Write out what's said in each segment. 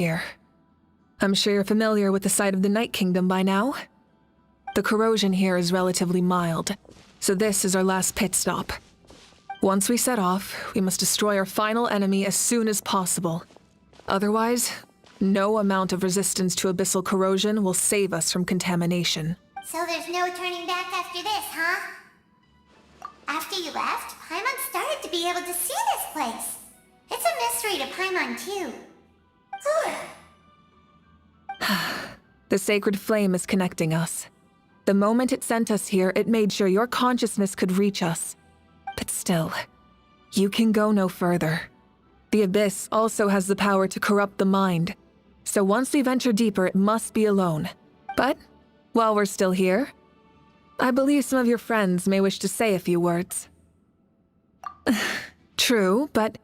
here. I'm sure you're familiar with the site of the Night Kingdom by now. The corrosion here is relatively mild, so this is our last pit stop. Once we set off, we must destroy our final enemy as soon as possible. Otherwise, no amount of resistance to abyssal corrosion will save us from contamination. So there's no turning back after this, huh? After you left, Paimon started to be able to see this place. It's a mystery to Paimon, too. The sacred flame is connecting us. The moment it sent us here, it made sure your consciousness could reach us. But still, you can go no further. The Abyss also has the power to corrupt the mind, so once we venture deeper, it must be alone. But while we're still here, I believe some of your friends may wish to say a few words. True, but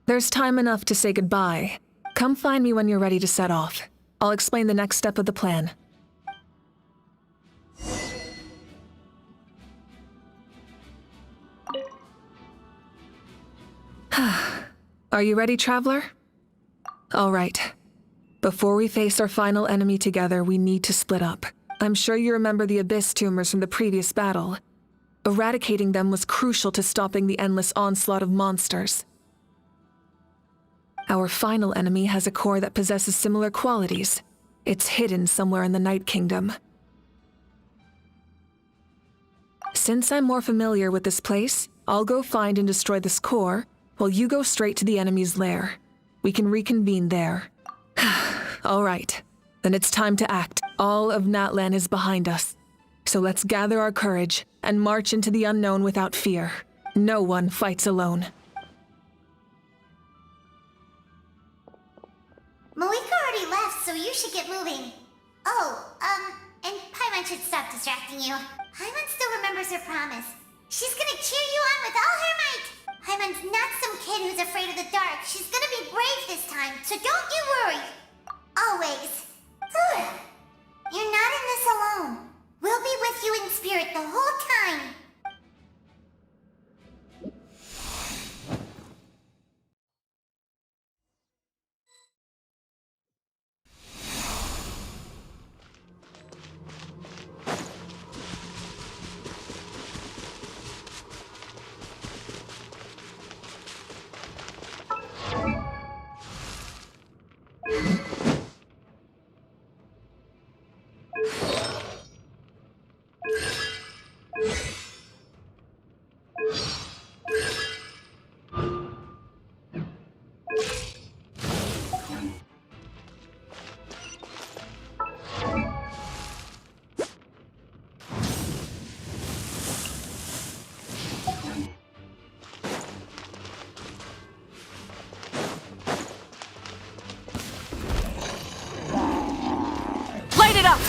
there's time enough to say goodbye. Come find me when you're ready to set off. I'll explain the next step of the plan. Are you ready, Traveler? All right. Before we face our final enemy together, we need to split up. I'm sure you remember the Abyss tumors from the previous battle. Eradicating them was crucial to stopping the endless onslaught of monsters. Our final enemy has a core that possesses similar qualities. It's hidden somewhere in the Night Kingdom. Since I'm more familiar with this place, I'll go find and destroy this core, while you go straight to the enemy's lair. We can reconvene there. All right, then it's time to act. All of Natlan is behind us. So let's gather our courage and march into the unknown without fear. No one fights alone. Moika already left, so you should get moving. Oh, and Paimon should stop distracting you. Paimon still remembers her promise. She's gonna cheer you on with all her might. Paimon's not some kid who's afraid of the dark. She's gonna be brave this time, so don't you worry. Always. You're not in this alone. We'll be with you in spirit the whole time. Light it up!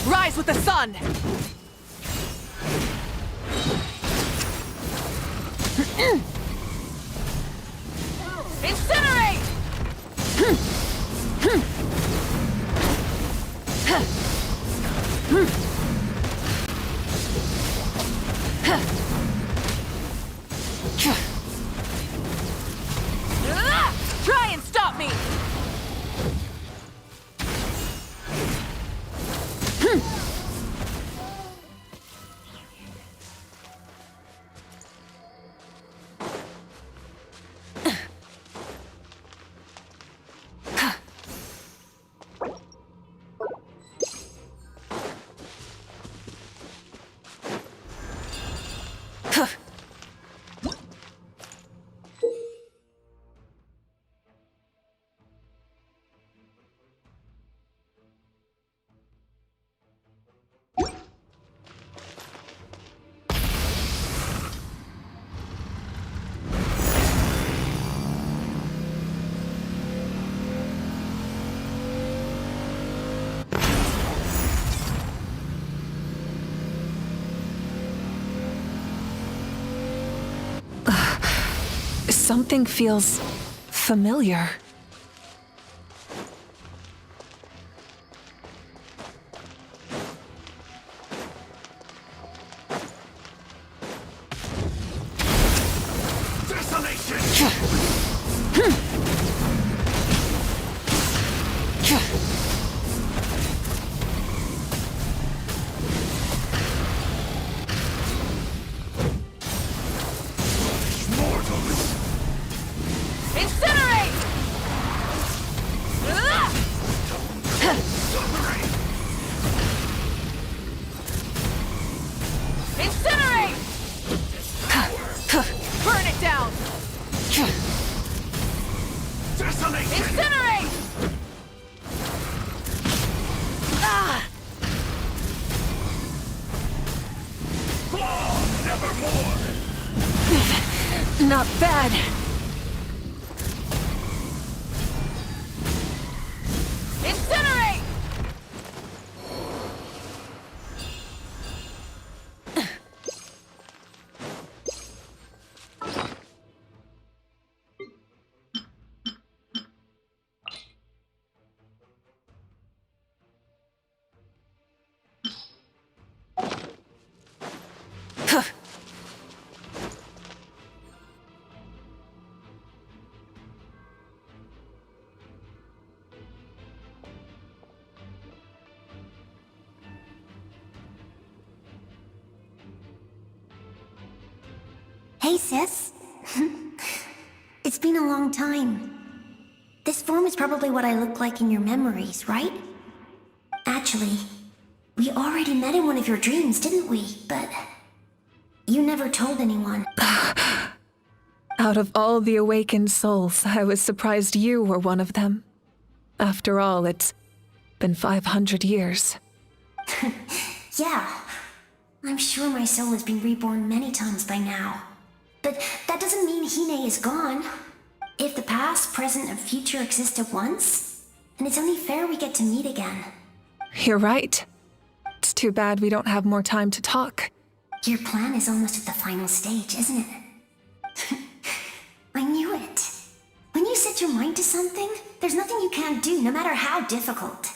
Rise with the sun! Incinerate! Try and stop me! Something feels familiar. Not bad. Incinerate! Hey, sis. It's been a long time. This form is probably what I look like in your memories, right? Actually, we already met in one of your dreams, didn't we? But you never told anyone. Out of all the awakened souls, I was surprised you were one of them. After all, it's been 500 years. Yeah. I'm sure my soul has been reborn many times by now. But that doesn't mean Hine is gone. If the past, present, and future exist at once, then it's only fair we get to meet again. You're right. It's too bad we don't have more time to talk. Your plan is almost at the final stage, isn't it? I knew it. When you set your mind to something, there's nothing you can't do, no matter how difficult.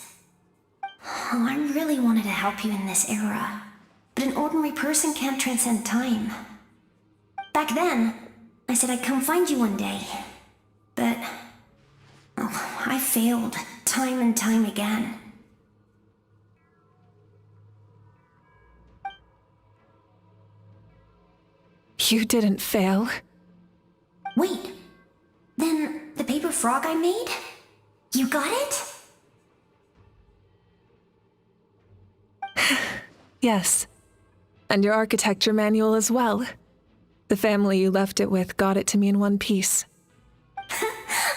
Oh, I really wanted to help you in this era. But an ordinary person can't transcend time. Back then, I said I'd come find you one day. But... oh, I failed, time and time again. You didn't fail. Wait, then the paper frog I made? You got it? Yes. And your architecture manual as well. The family you left it with got it to me in one piece.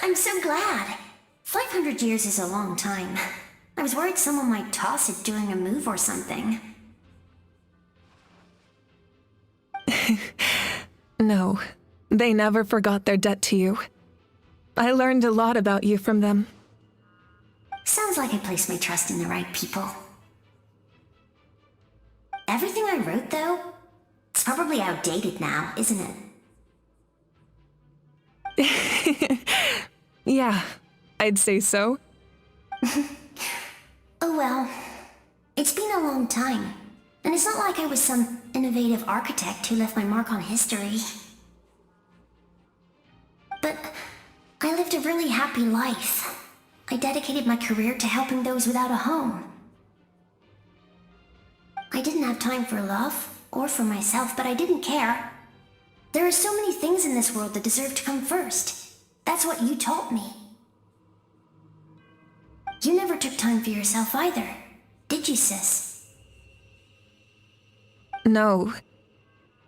I'm so glad. 500 years is a long time. I was worried someone might toss it during a move or something. No, they never forgot their debt to you. I learned a lot about you from them. Sounds like I placed my trust in the right people. Everything I wrote, though, it's probably outdated now, isn't it? Yeah, I'd say so. Oh well, it's been a long time. And it's not like I was some innovative architect who left my mark on history. But I lived a really happy life. I dedicated my career to helping those without a home. I didn't have time for love, or for myself, but I didn't care. There are so many things in this world that deserve to come first. That's what you taught me. You never took time for yourself either, did you, sis? No,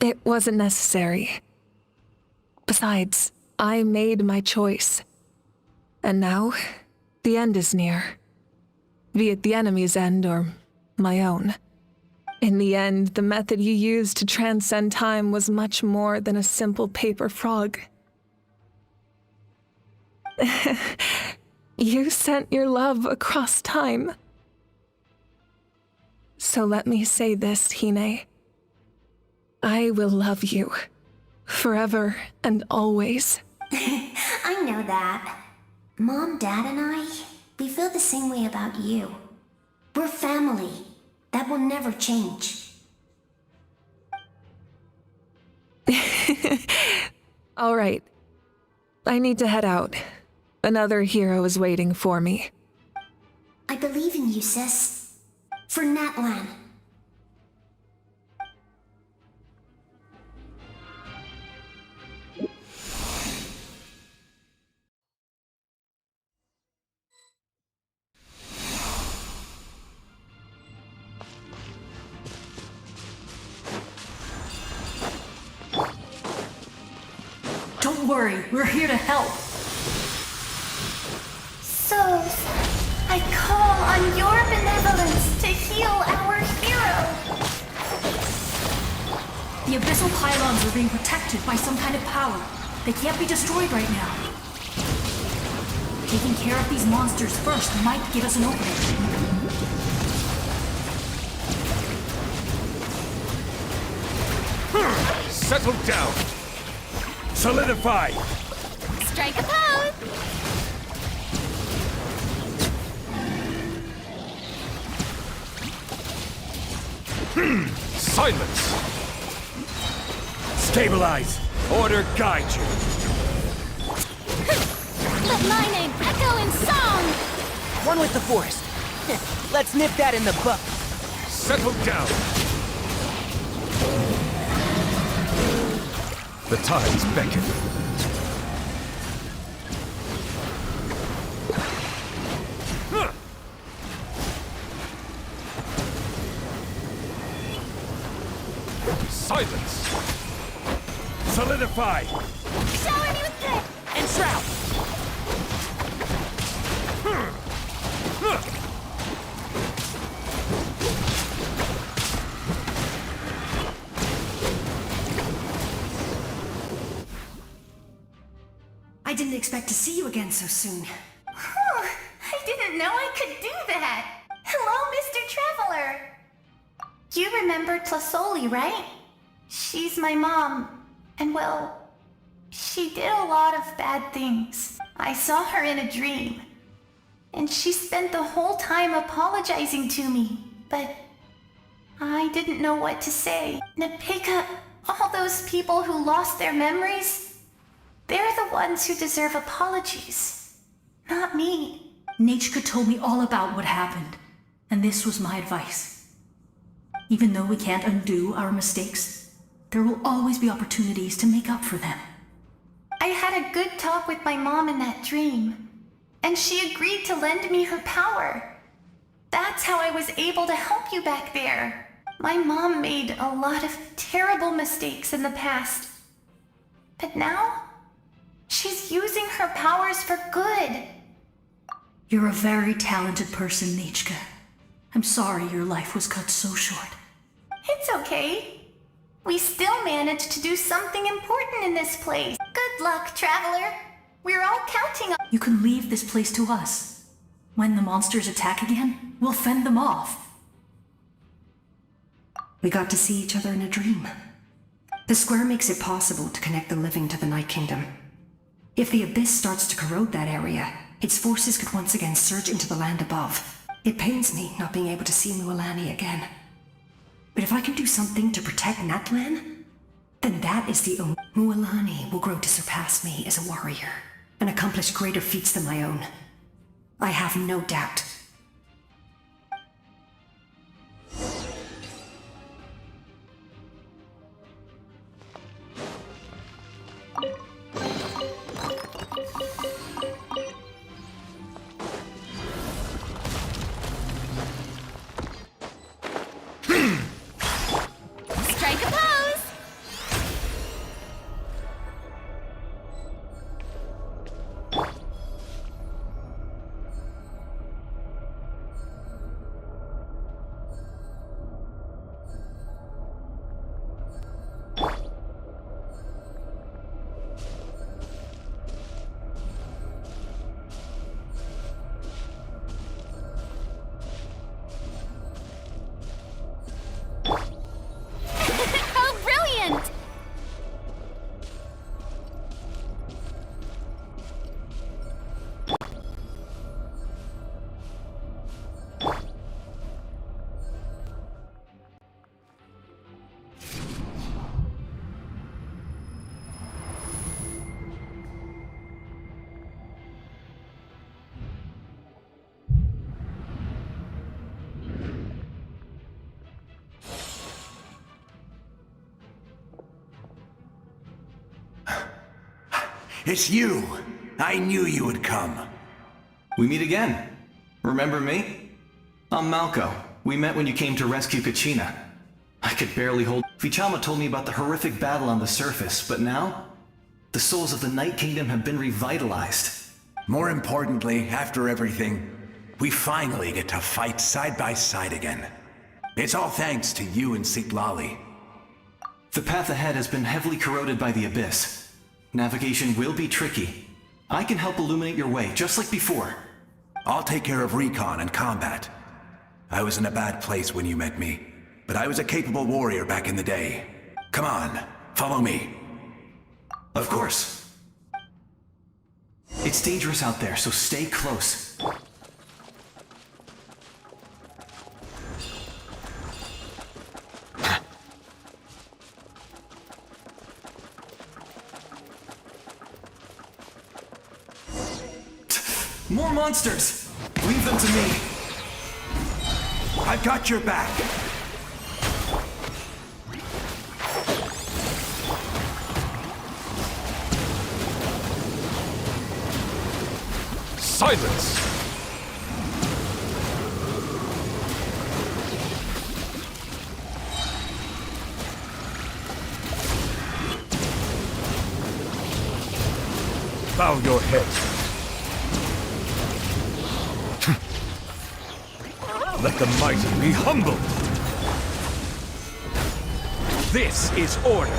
it wasn't necessary. Besides, I made my choice. And now, the end is near. Be it the enemy's end or my own. In the end, the method you used to transcend time was much more than a simple paper frog. You sent your love across time. So let me say this, Hine. I will love you. Forever and always. I know that. Mom, Dad, and I, we feel the same way about you. We're family. That will never change. All right. I need to head out. Another hero is waiting for me. I believe in you, sis. For Natlan. Don't worry, we're here to help. So, I call on your benevolence to heal our hero. The abyssal pylons are being protected by some kind of power. They can't be destroyed right now. Taking care of these monsters first might give us an opening. Settle down! Solidify! Strike a pose! Silence! Stabilize! Order guide you! Let my name echo in song! One with the Force. Let's nip that in the bud. Settle down! The tides beckon. Silence! Solidify! Shower me with grit! And Shroud! I didn't expect to see you again so soon. I didn't know I could do that! Hello, Mr. Traveler! You remember Tlasoli, right? She's my mom, and well, she did a lot of bad things. I saw her in a dream, and she spent the whole time apologizing to me, but I didn't know what to say. Napika, all those people who lost their memories, they're the ones who deserve apologies, not me. Nachka told me all about what happened, and this was my advice. Even though we can't undo our mistakes, there will always be opportunities to make up for them. I had a good talk with my mom in that dream, and she agreed to lend me her power. That's how I was able to help you back there. My mom made a lot of terrible mistakes in the past, but now she's using her powers for good. You're a very talented person, Nachka. I'm sorry your life was cut so short. It's okay. We still managed to do something important in this place. Good luck, Traveler. We're all counting on... You can leave this place to us. When the monsters attack again, we'll fend them off. We got to see each other in a dream. The square makes it possible to connect the living to the Night Kingdom. If the Abyss starts to corrode that area, its forces could once again surge into the land above. It pains me not being able to see Mualani again. But if I can do something to protect Natlan, then that is the only... Mualani will grow to surpass me as a warrior, and accomplish greater feats than my own. I have no doubt. Strike a pose! How brilliant! It's you! I knew you would come. We meet again. Remember me? I'm Malco. We met when you came to rescue Kachina. I could barely hold... Vichama told me about the horrific battle on the surface, but now? The souls of the Night Kingdom have been revitalized. More importantly, after everything, we finally get to fight side by side again. It's all thanks to you and Sitlali. The path ahead has been heavily corroded by the Abyss. Navigation will be tricky. I can help illuminate your way, just like before. I'll take care of recon and combat. I was in a bad place when you met me, but I was a capable warrior back in the day. Come on, follow me. Of course. It's dangerous out there, so stay close. More monsters! Leave them to me. I've got your back. Silence! Bow your head. Let the mighty be humbled. This is order.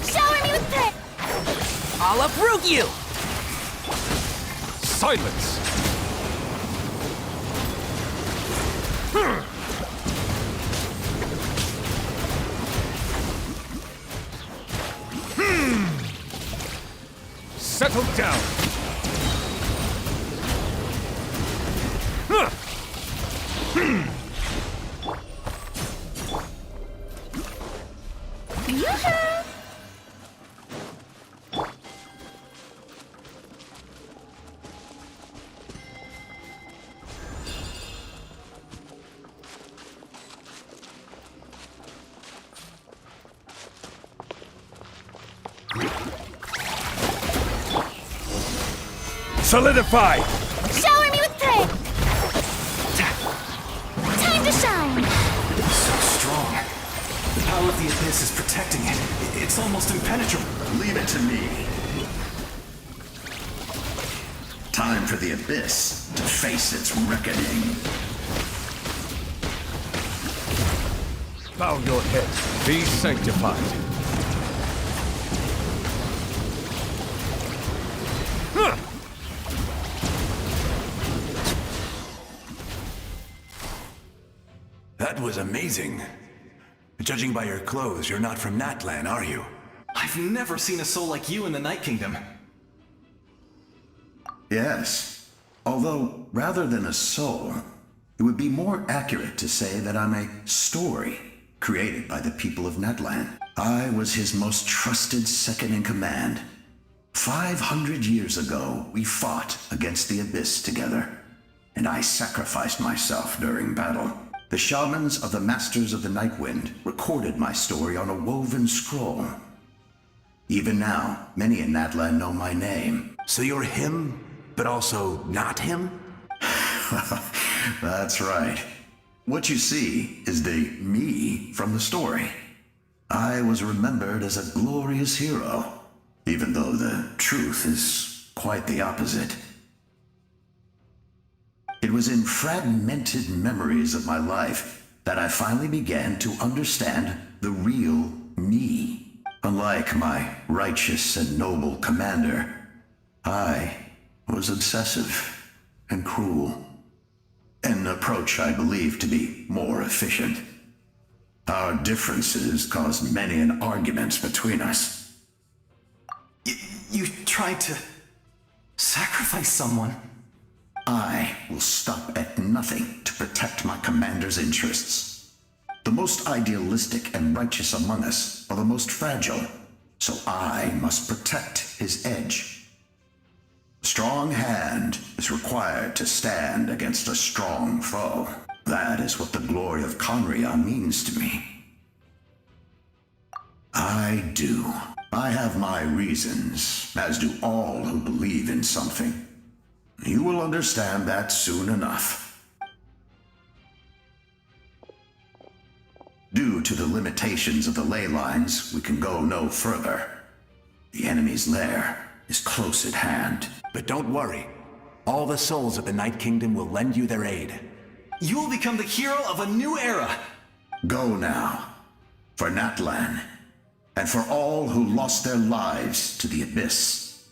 Shower me with pit! I'll uproot you! Silence! Settle down! Yoo-hoo! Solidify! Shower me with pit! Time to shine! So strong. The power of the Abyss is protecting it. It's almost impenetrable. Leave it to me. Time for the Abyss to face its reckoning. Bow your head. Be sanctified. That was amazing. Judging by your clothes, you're not from Natlan, are you? I've never seen a soul like you in the Night Kingdom. Yes. Although, rather than a soul, it would be more accurate to say that I'm a story created by the people of Natlan. I was his most trusted second-in-command. 500 years ago, we fought against the Abyss together, and I sacrificed myself during battle. The shamans of the Masters of the Nightwind recorded my story on a woven scroll. Even now, many in Natlan know my name. So you're him, but also not him? That's right. What you see is the me from the story. I was remembered as a glorious hero, even though the truth is quite the opposite. It was in fragmented memories of my life that I finally began to understand the real me. Unlike my righteous and noble commander, I was obsessive and cruel. An approach I believe to be more efficient. Our differences caused many an arguments between us. You tried to sacrifice someone. I will stop at nothing to protect my commander's interests. The most idealistic and righteous among us are the most fragile, so I must protect his edge. A strong hand is required to stand against a strong foe. That is what the glory of Conria means to me. I do. I have my reasons, as do all who believe in something. You will understand that soon enough. Due to the limitations of the ley lines, we can go no further. The enemy's lair is close at hand. But don't worry. All the souls of the Night Kingdom will lend you their aid. You will become the hero of a new era. Go now, for Natlan and for all who lost their lives to the Abyss.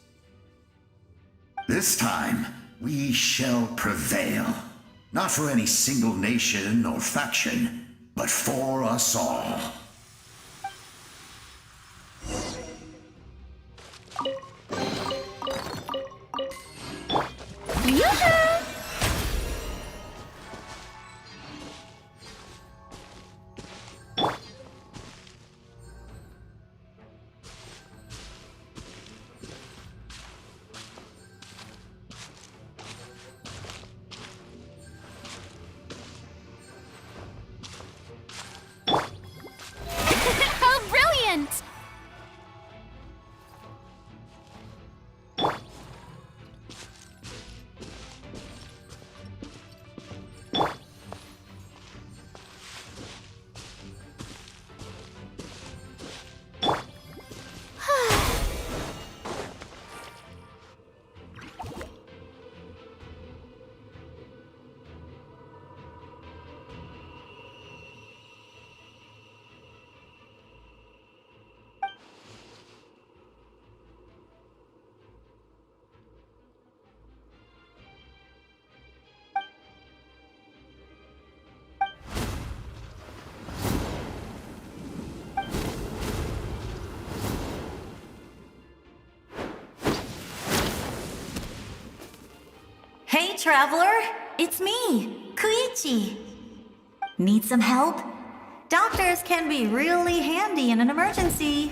This time, we shall prevail. Not for any single nation or faction, but for us all. How brilliant! Hey, traveler! It's me, Koichi. Need some help? Doctors can be really handy in an emergency.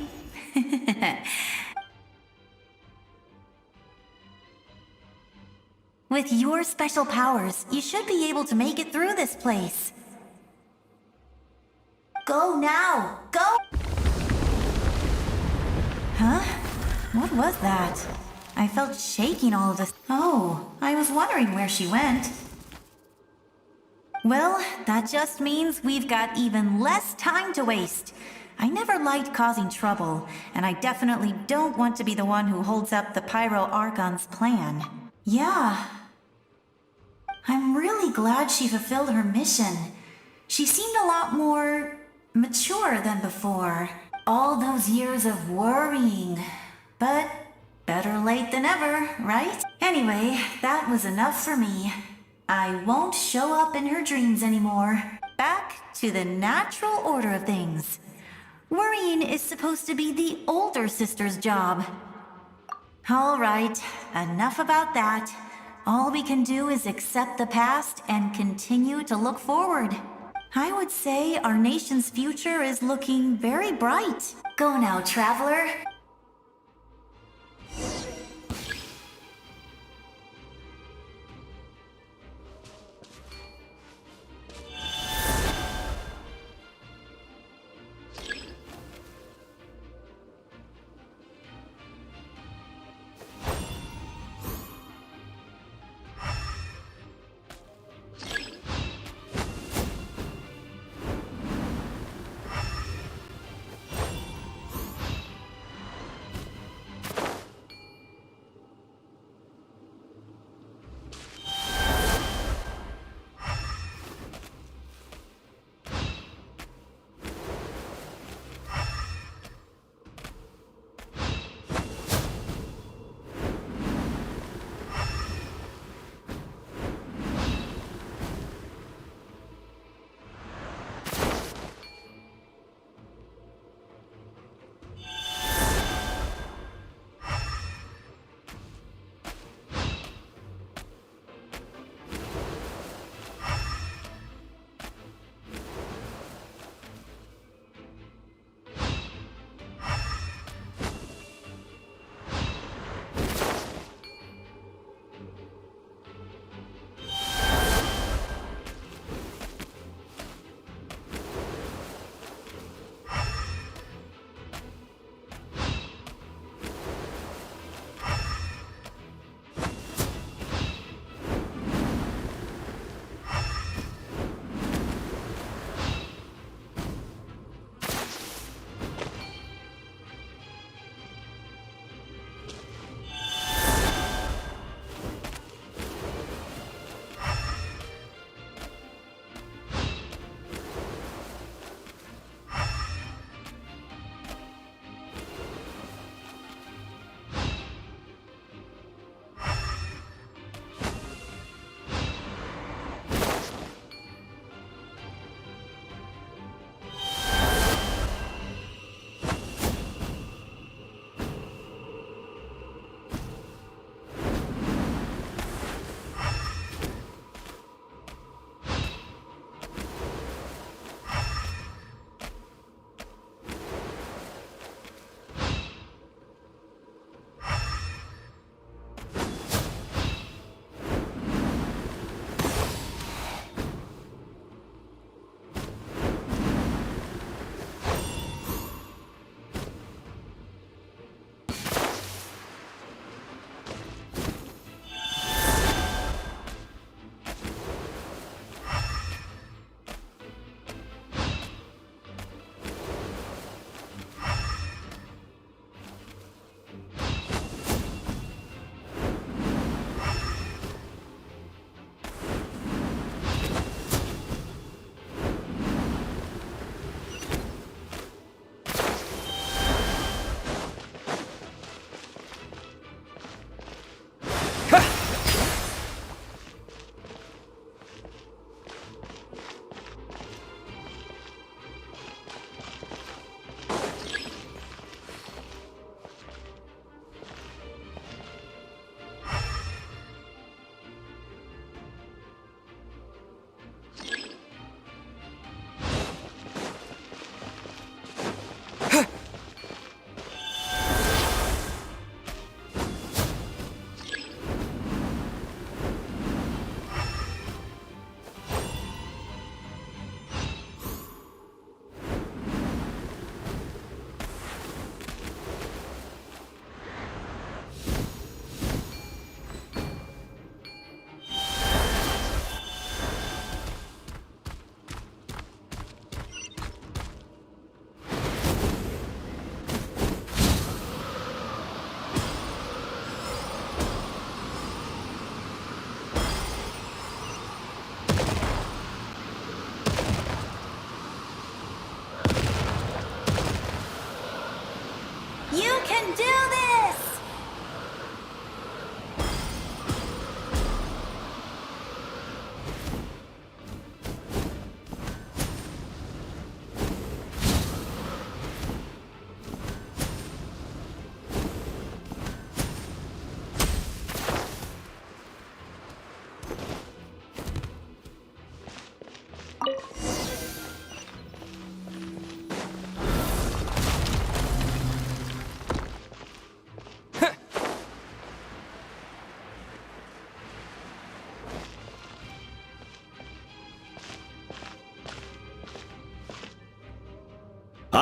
With your special powers, you should be able to make it through this place. Go now! Go! Huh? What was that? I felt shaking all of this. Oh, I was wondering where she went. Well, that just means we've got even less time to waste. I never liked causing trouble, and I definitely don't want to be the one who holds up the Pyro Archon's plan. Yeah. I'm really glad she fulfilled her mission. She seemed a lot more mature than before. All those years of worrying. But better late than ever, right? Anyway, that was enough for me. I won't show up in her dreams anymore. Back to the natural order of things. Worrying is supposed to be the older sister's job. All right, enough about that. All we can do is accept the past and continue to look forward. I would say our nation's future is looking very bright. Go now, traveler.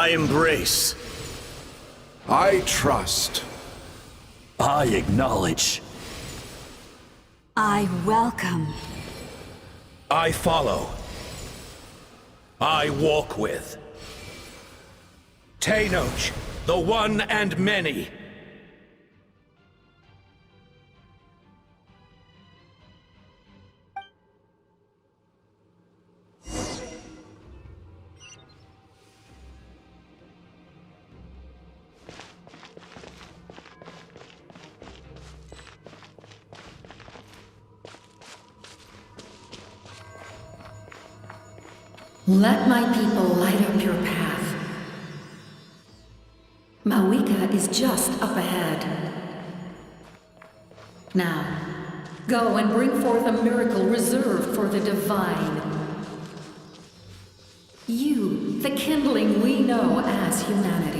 I embrace. I trust. I acknowledge. I welcome. I follow. I walk with. Tenoch, the one and many. Let my people light up your path. Mawika is just up ahead. Now, go and bring forth a miracle reserved for the divine. You, the kindling we know as humanity.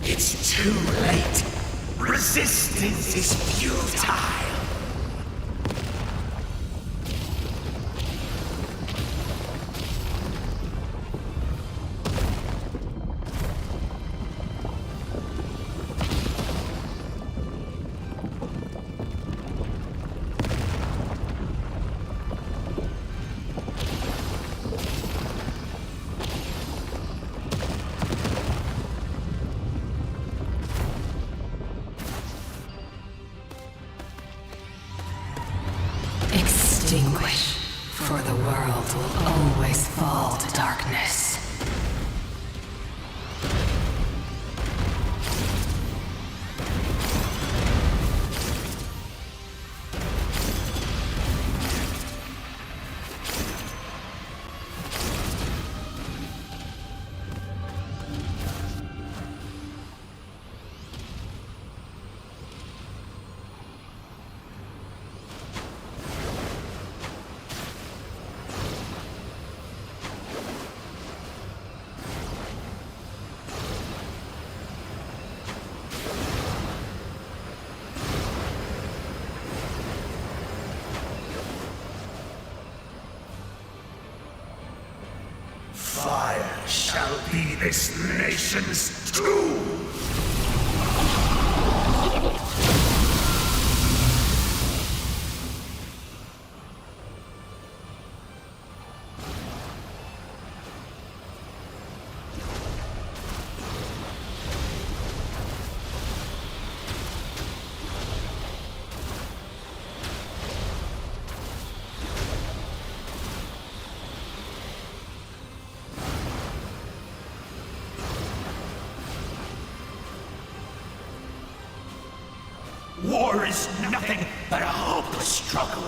It's too late. Resistance is futile. Extinguish, for the world will always fall to darkness. Fire shall be this nation's tomb! War is nothing but a hopeless struggle.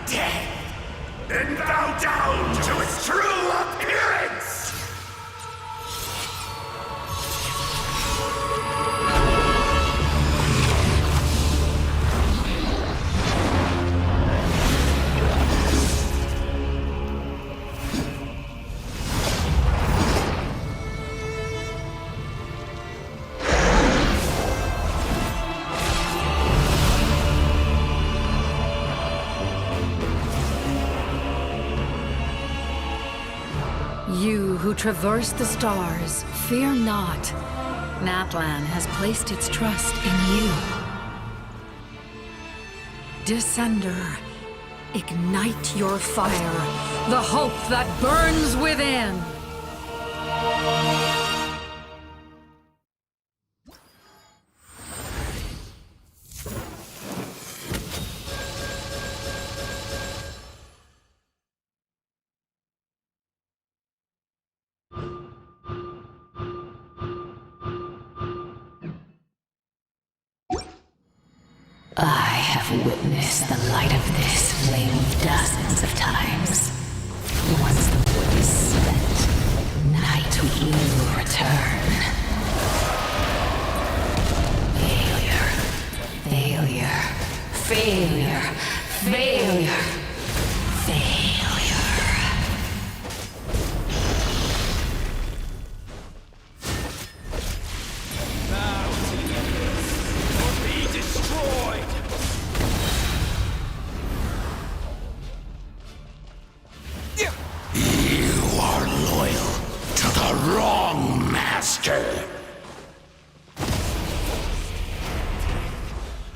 death, and bow down to its true appearance! You who traverse the stars, fear not. Natlan has placed its trust in you. Descender, ignite your fire, the hope that burns within! I have witnessed the light of this flame dozens of times. Once the wood is spent, night will return. Failure. Failure. Failure. Failure. Failure. Bow to the abyss, or be destroyed! You are loyal to the wrong master!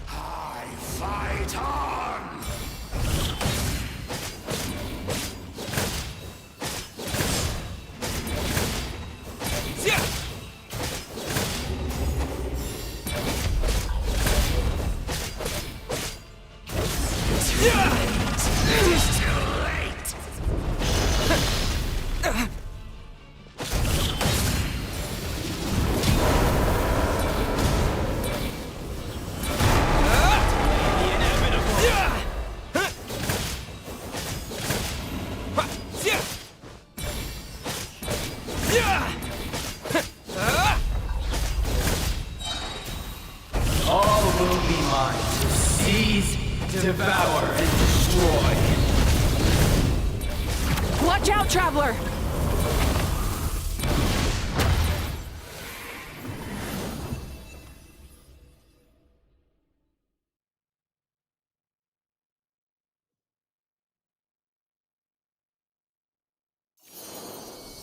I fight on! It's too late! The inevitable! All will be mine to seize, devour, and destroy. Watch out, Traveler!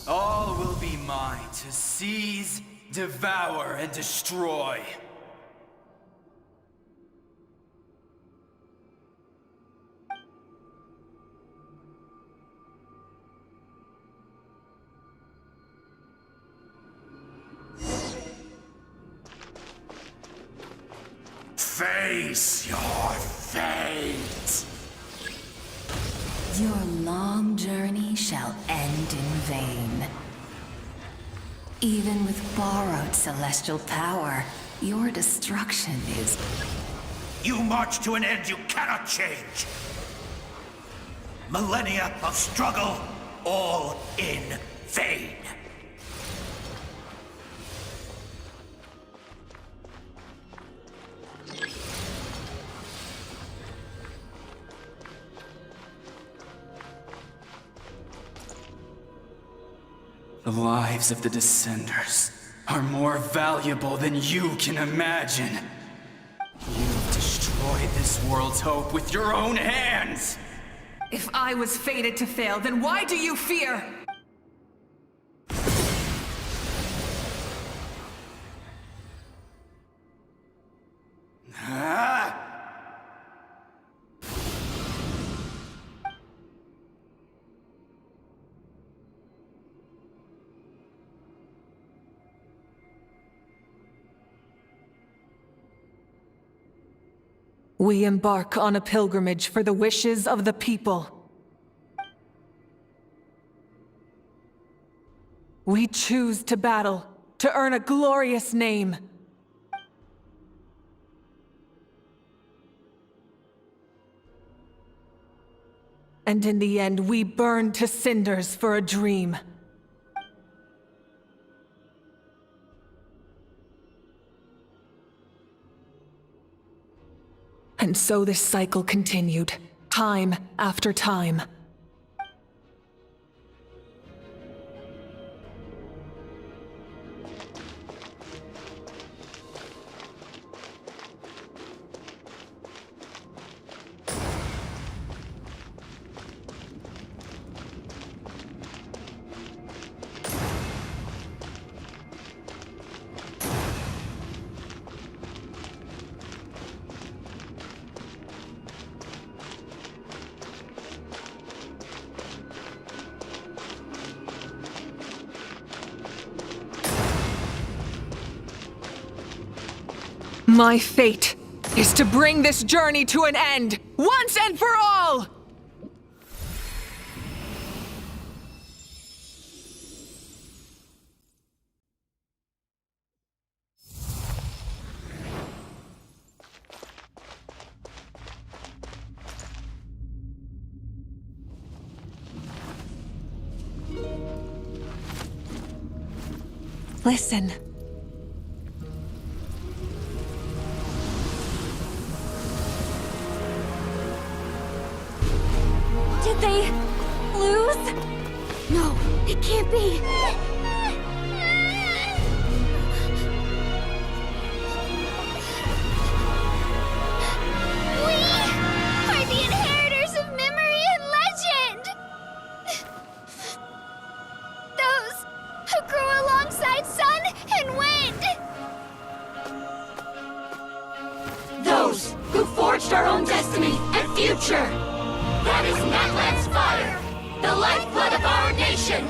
All will be mine to seize, devour, and destroy. Face your fate! Your long journey shall end in vain. Even with borrowed celestial power, your destruction is... You march to an end you cannot change! Millennia of struggle, all in vain! The lives of the Descenders are more valuable than you can imagine. You've destroyed this world's hope with your own hands! If I was fated to fail, then why do you fear? Ah! We embark on a pilgrimage for the wishes of the people. We choose to battle, to earn a glorious name. and in the end we burned to cinders for a dream. And so this cycle continued, time after time. My fate is to bring this journey to an end, once and for all! Listen. Did they lose? No, it can't be. We are the inheritors of memory and legend. Those who grew alongside sun and wind. Those who forged our own destiny and future. That is Natlan's fire, the lifeblood of our nation!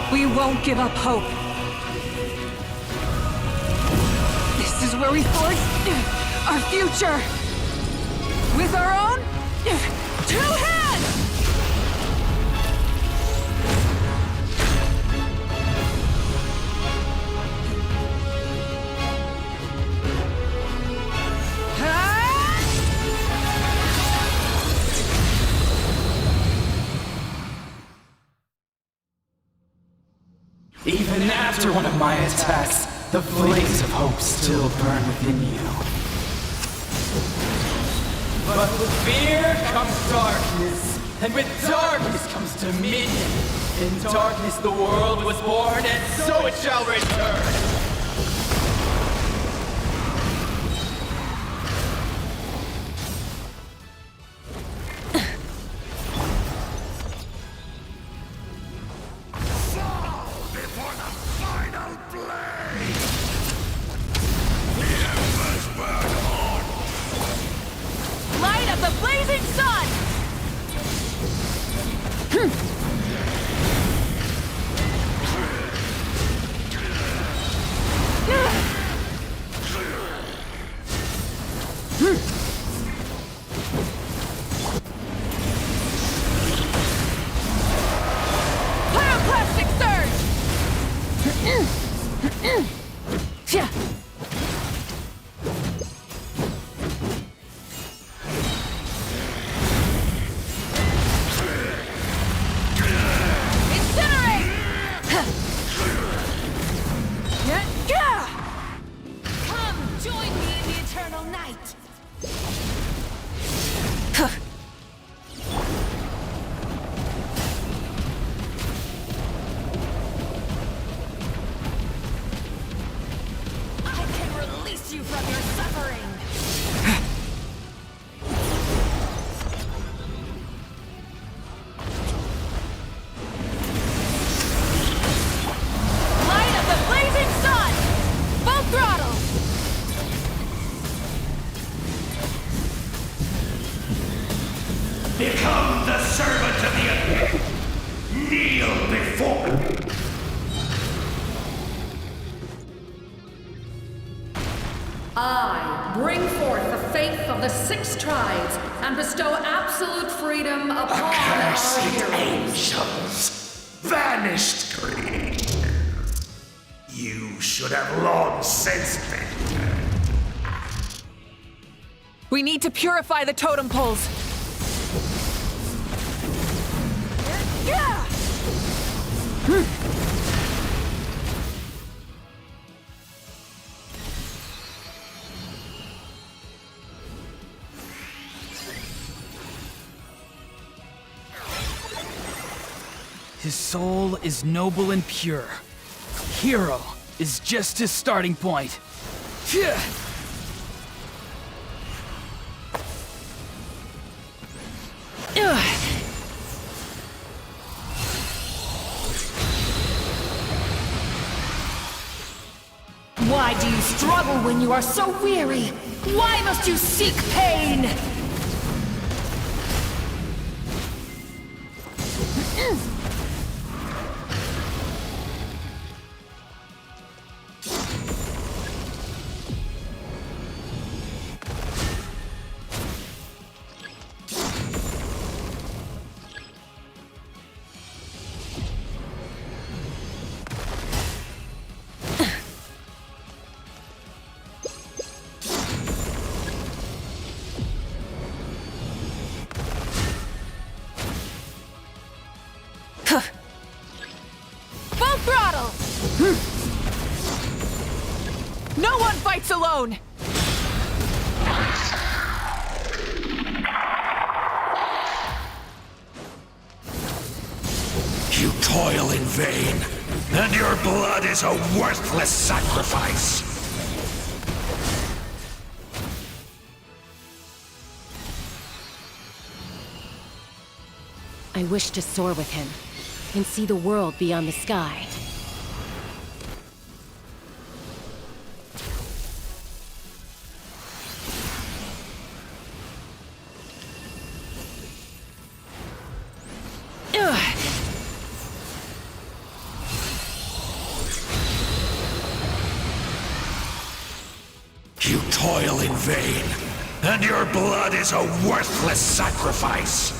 We won't give up hope. This is where we forge our future. With our own 2 hands! Even after one of my attacks, the flames of hope still burn within you. But with fear comes darkness, and with darkness comes dominion. In darkness the world was born, and so it shall return. Light of the blazing sun! Pyroclastic surge! Come, join me in the eternal night! kneel before me. I bring forth the faith of the 6 tribes and bestow absolute freedom upon our Accursed heroes. angels, vanished greed. You should have long since been. We need to purify the totem poles. His soul is noble and pure. Hero is just his starting point. Phew. Why do you struggle when you are so weary? Why must you seek pain? Full throttle! No one fights alone! You toil in vain, and your blood is a worthless sacrifice. I wish to soar with him and see the world beyond the sky. You toil in vain, and your blood is a worthless sacrifice.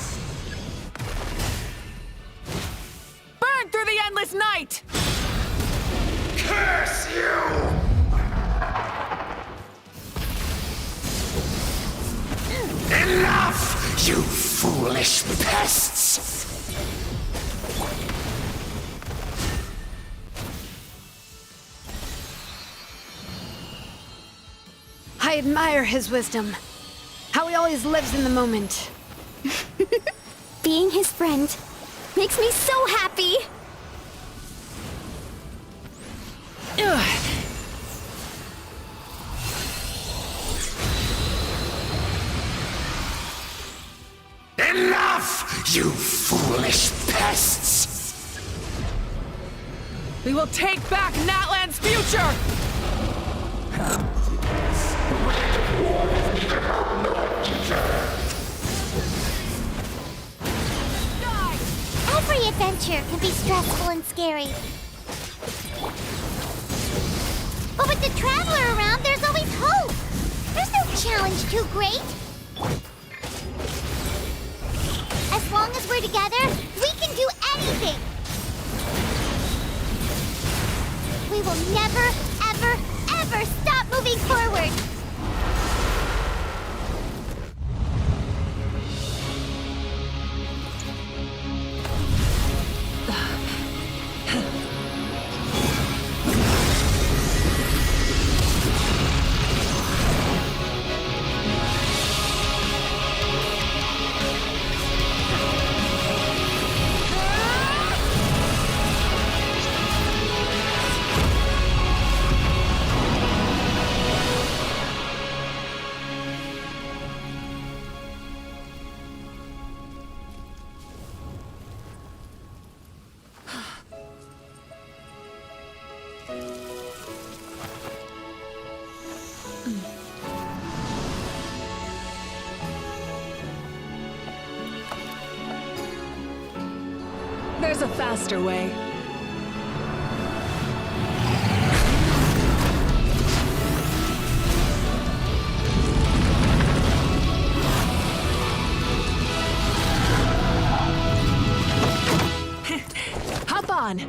Burn through the endless night! Curse you! Enough, you foolish pests! I admire his wisdom. How he always lives in the moment. Being his friend makes me so happy! Enough, you foolish pests! We will take back Natlan's future! Every adventure can be stressful and scary. But with the Traveler around, there's always hope! There's no challenge too great! As long as we're together, we can do anything! We will never, ever, ever stop moving forward! There's a faster way. Hop on!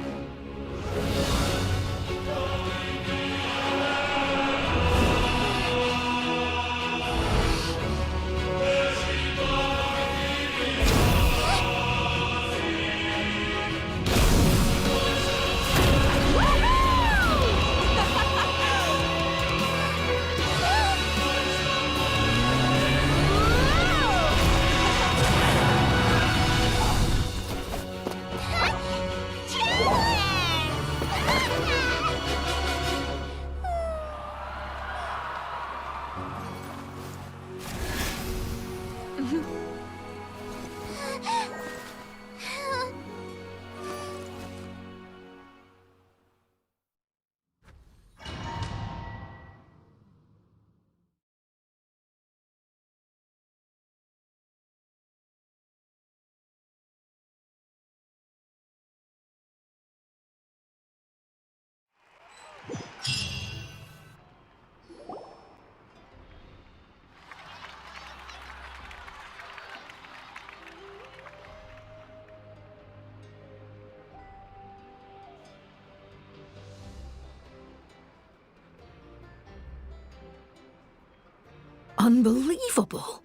Unbelievable.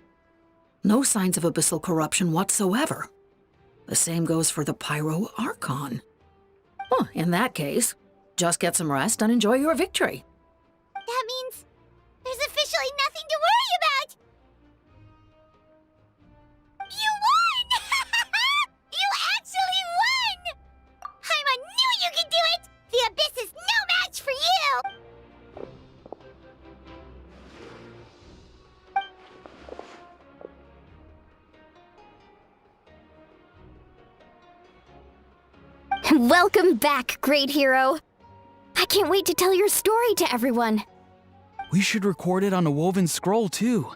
No signs of abyssal corruption whatsoever. The same goes for the Pyro Archon. Well, in that case, just get some rest and enjoy your victory. That means there's officially nothing to worry about! You won! You actually won! Paimon knew you could do it! The Abyss is no match for you! Welcome back, great hero! I can't wait to tell your story to everyone. We should record it on a woven scroll, too.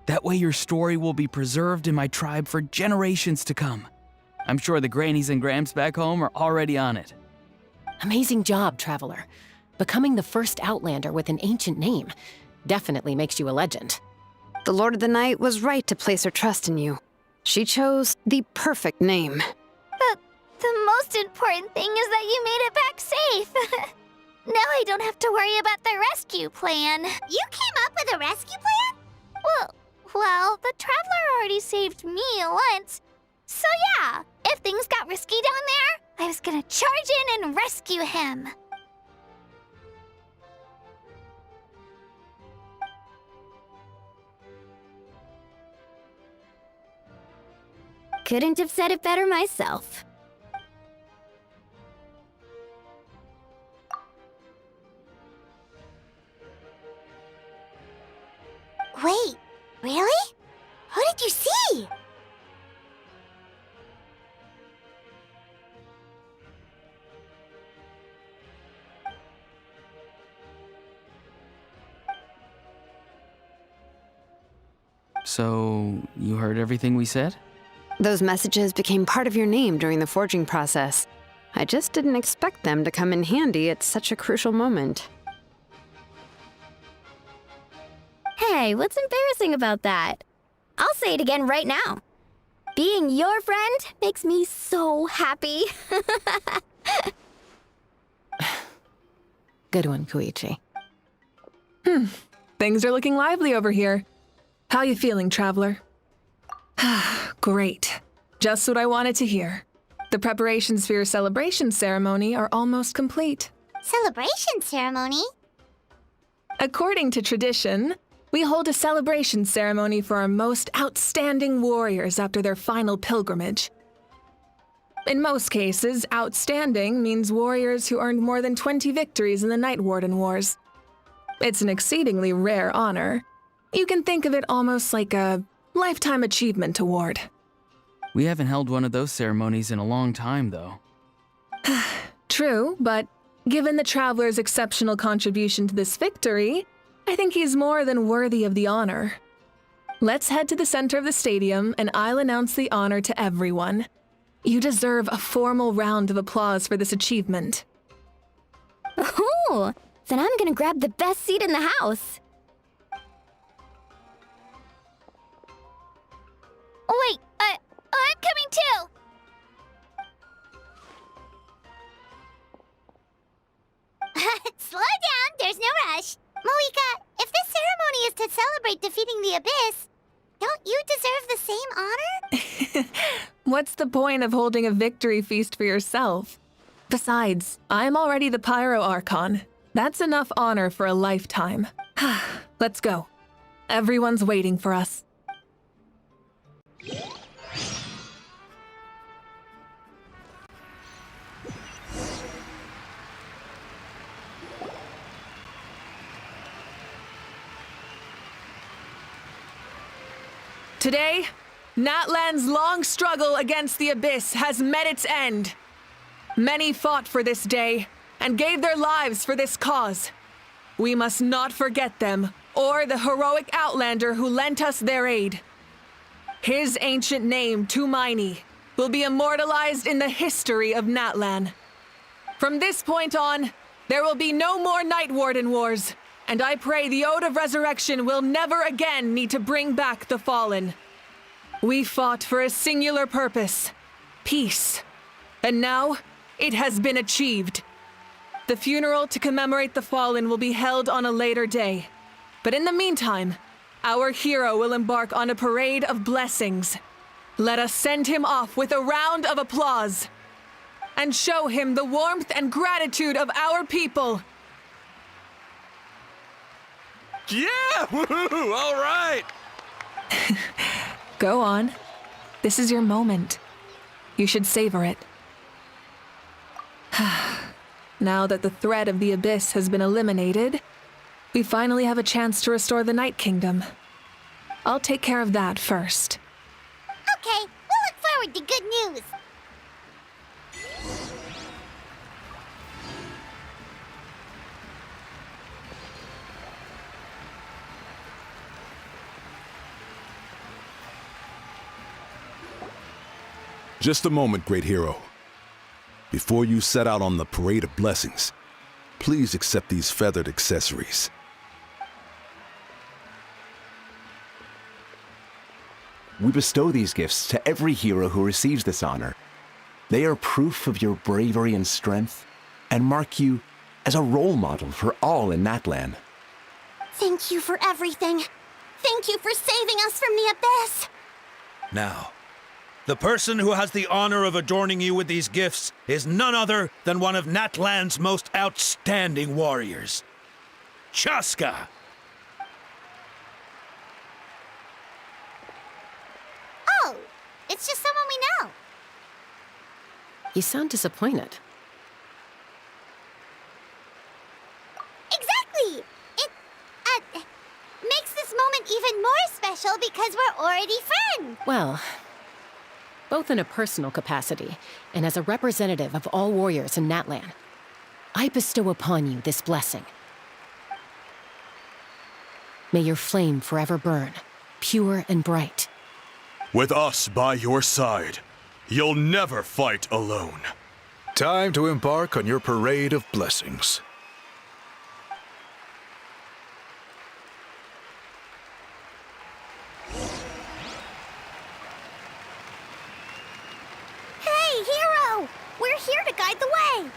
That way your story will be preserved in my tribe for generations to come. I'm sure the grannies and gramps back home are already on it. Amazing job, Traveler. Becoming the first Outlander with an ancient name definitely makes you a legend. The Lord of the Night was right to place her trust in you. She chose the perfect name. The most important thing is that you made it back safe. Now I don't have to worry about the rescue plan. You came up with a rescue plan? Well, the Traveler already saved me once. So yeah, if things got risky down there, I was gonna charge in and rescue him. Couldn't have said it better myself. Wait, really? Who did you see? So, you heard everything we said? Those messages became part of your name during the forging process. I just didn't expect them to come in handy at such a crucial moment. Hey, what's embarrassing about that? I'll say it again right now. Being your friend makes me so happy. Good one, Koichi. Things are looking lively over here. How you feeling, Traveler? Great. Just what I wanted to hear. The preparations for your celebration ceremony are almost complete. Celebration ceremony? According to tradition, we hold a celebration ceremony for our most outstanding warriors after their final pilgrimage. In most cases, outstanding means warriors who earned more than 20 victories in the Night Warden Wars. It's an exceedingly rare honor. You can think of it almost like a lifetime achievement award. We haven't held one of those ceremonies in a long time, though. True, but given the Traveler's exceptional contribution to this victory, I think he's more than worthy of the honor. Let's head to the center of the stadium and I'll announce the honor to everyone. You deserve a formal round of applause for this achievement. Oh, then I'm gonna grab the best seat in the house. Oh, wait, I'm coming too! Slow down, there's no rush. Moika, if this ceremony is to celebrate defeating the Abyss, don't you deserve the same honor? What's the point of holding a victory feast for yourself? Besides, I'm already the Pyro Archon. That's enough honor for a lifetime. Let's go. Everyone's waiting for us. Today, Natlan's long struggle against the Abyss has met its end. Many fought for this day and gave their lives for this cause. We must not forget them or the heroic Outlander who lent us their aid. His ancient name, Tumaini, will be immortalized in the history of Natlan. From this point on, there will be no more Night Warden wars, and I pray the Ode of Resurrection will never again need to bring back the Fallen. We fought for a singular purpose, peace, and now it has been achieved. The funeral to commemorate the Fallen will be held on a later day, but in the meantime, our hero will embark on a parade of blessings. Let us send him off with a round of applause and show him the warmth and gratitude of our people. Yeah! Woohoo! All right! Go on. This is your moment. You should savor it. Now that the threat of the Abyss has been eliminated, we finally have a chance to restore the Night Kingdom. I'll take care of that first. Okay, we'll look forward to good news. Just a moment, great hero. Before you set out on the Parade of Blessings, please accept these feathered accessories. We bestow these gifts to every hero who receives this honor. They are proof of your bravery and strength, and mark you as a role model for all in Natlan. Thank you for everything. Thank you for saving us from the Abyss. Now, the person who has the honor of adorning you with these gifts is none other than one of Natlan's most outstanding warriors, Chaska. Oh, it's just someone we know. You sound disappointed. Exactly! It, makes this moment even more special because we're already friends. Well, both in a personal capacity and as a representative of all warriors in Natlan, I bestow upon you this blessing. May your flame forever burn, pure and bright. With us by your side, you'll never fight alone. Time to embark on your parade of blessings. Hey, hero! We're here to guide the way.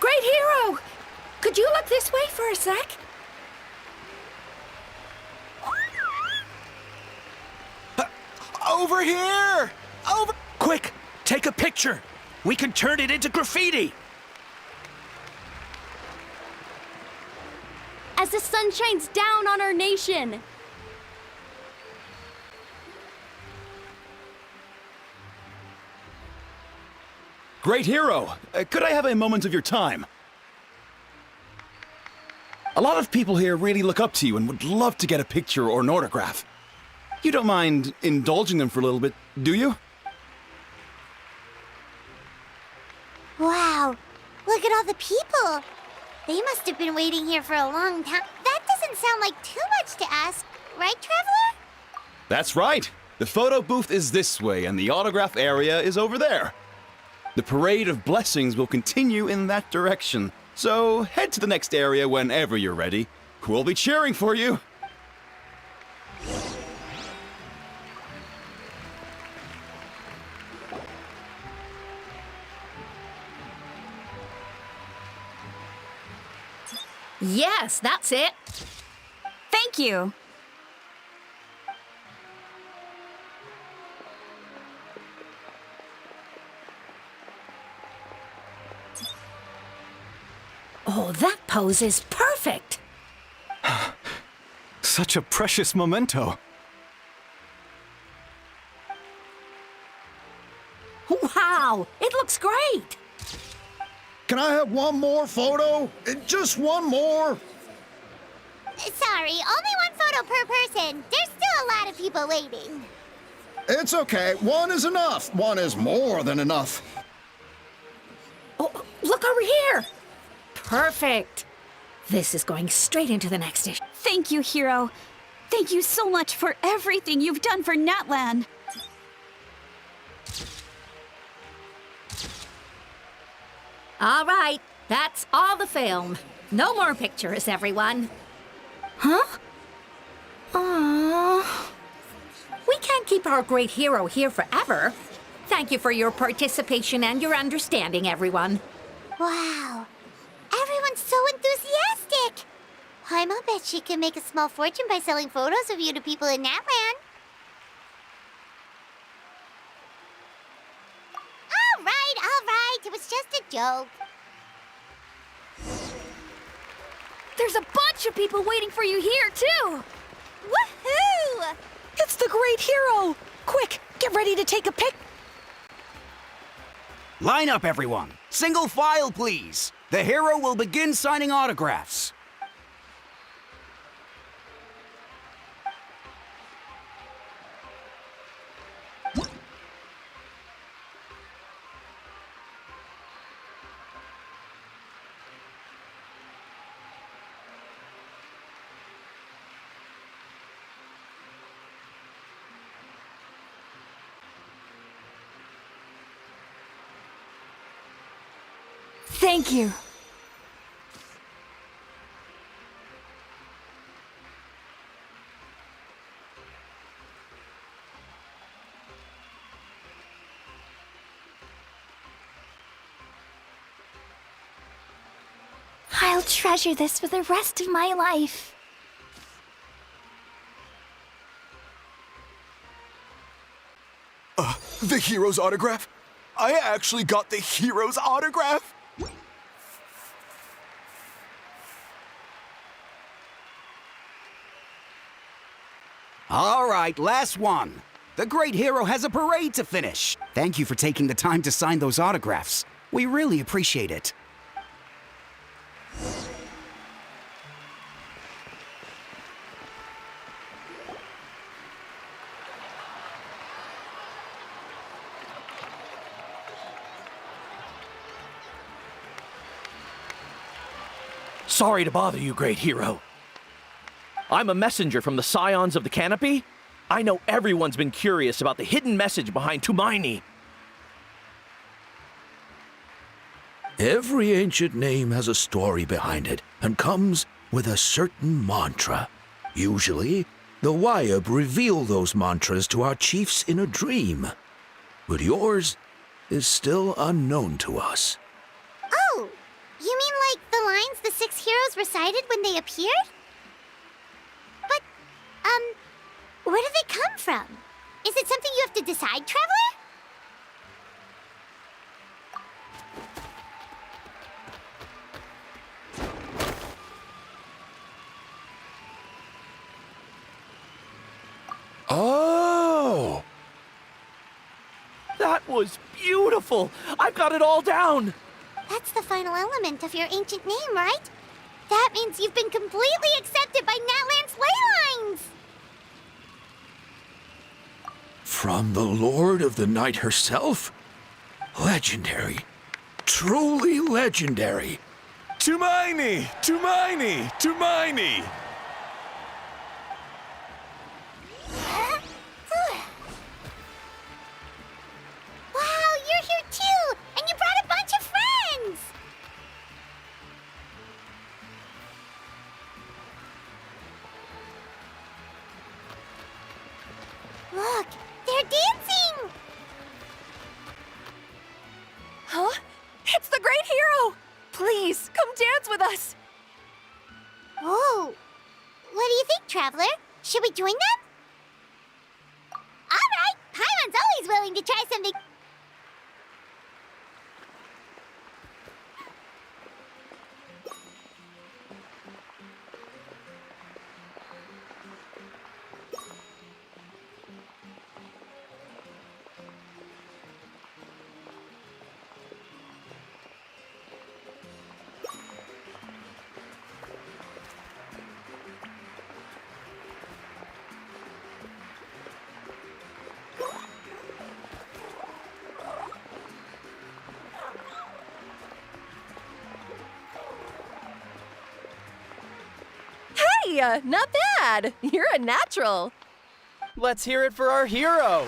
Great hero! Could you look this way for a sec? Over here! Over! Quick, take a picture. We can turn it into graffiti. As the sun shines down on our nation. Great hero! Could I have a moment of your time? A lot of people here really look up to you and would love to get a picture or an autograph. You don't mind indulging them for a little bit, do you? Wow, look at all the people. They must have been waiting here for a long time. That doesn't sound like too much to ask, right, Traveler? That's right. The photo booth is this way, and the autograph area is over there. The Parade of Blessings will continue in that direction, so head to the next area whenever you're ready. We'll be cheering for you. Yes, that's it. Thank you. Oh, that pose is perfect. Such a precious memento. Wow, it looks great. Can I have one more photo? Just one more? Sorry, only one photo per person. There's still a lot of people waiting. It's okay. One is enough. One is more than enough. Oh, look over here. Perfect. This is going straight into the next issue. Thank you, Hero. Thank you so much for everything you've done for Natlan. All right, that's all the film. No more pictures, everyone. Huh? Aww. We can't keep our great hero here forever. Thank you for your participation and your understanding, everyone. Wow. Everyone's so enthusiastic. Paimon bet she can make a small fortune by selling photos of you to people in Natlan. All right. It was just a joke. There's a bunch of people waiting for you here, too. Woohoo! It's the great hero. Quick, get ready to take a pic. Line up, everyone. Single file, please. The hero will begin signing autographs. Thank you. I'll treasure this for the rest of my life. The hero's autograph? I actually got the hero's autograph? All right, last one. The great hero has a parade to finish. Thank you for taking the time to sign those autographs. We really appreciate it. Sorry to bother you, great hero. I'm a messenger from the Scions of the Canopy. I know everyone's been curious about the hidden message behind Tumaini. Every ancient name has a story behind it and comes with a certain mantra. Usually, the Wayab reveal those mantras to our chiefs in a dream. But yours is still unknown to us. Oh, you mean like the lines the 6 heroes recited when they appeared? But, where do they come from? Is it something you have to decide, Traveler? Oh! That was beautiful! I've got it all down! That's the final element of your ancient name, right? That means you've been completely accepted by Natlan's ley lines! From the Lord of the Night herself? Legendary. Truly legendary. Tumaini! Tumaini! Tumaini! Traveler. Should we join them? Alright! Paimon's always willing to try something. Hey, not bad. You're a natural. Let's hear it for our hero.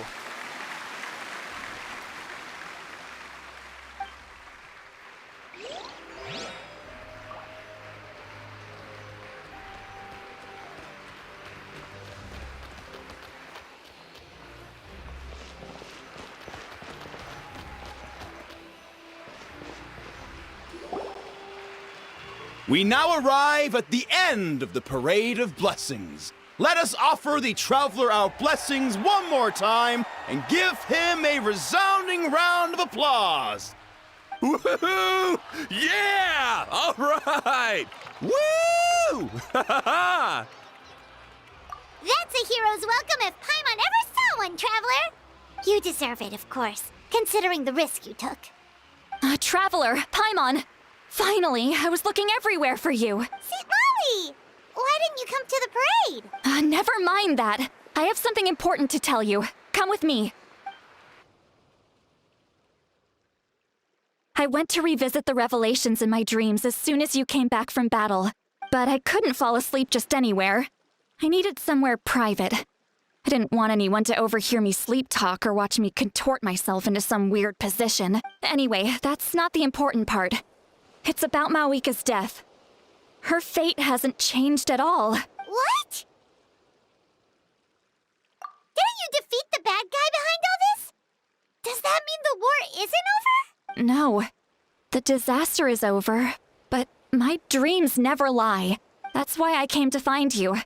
We now arrive at the end of the Parade of Blessings. Let us offer the Traveler our blessings one more time and give him a resounding round of applause. Woohoo! Yeah! All right! Woo! That's a hero's welcome if Paimon ever saw one, Traveler! You deserve it, of course, considering the risk you took. Traveler, Paimon! Finally, I was looking everywhere for you. St. Molly! Why didn't you come to the parade? Never mind that. I have something important to tell you. Come with me. I went to revisit the revelations in my dreams as soon as you came back from battle, but I couldn't fall asleep just anywhere. I needed somewhere private. I didn't want anyone to overhear me sleep talk or watch me contort myself into some weird position. Anyway, that's not the important part. It's about Mawika's death. Her fate hasn't changed at all. What? Didn't you defeat the bad guy behind all this? Does that mean the war isn't over? No. The disaster is over, but my dreams never lie. That's why I came to find you.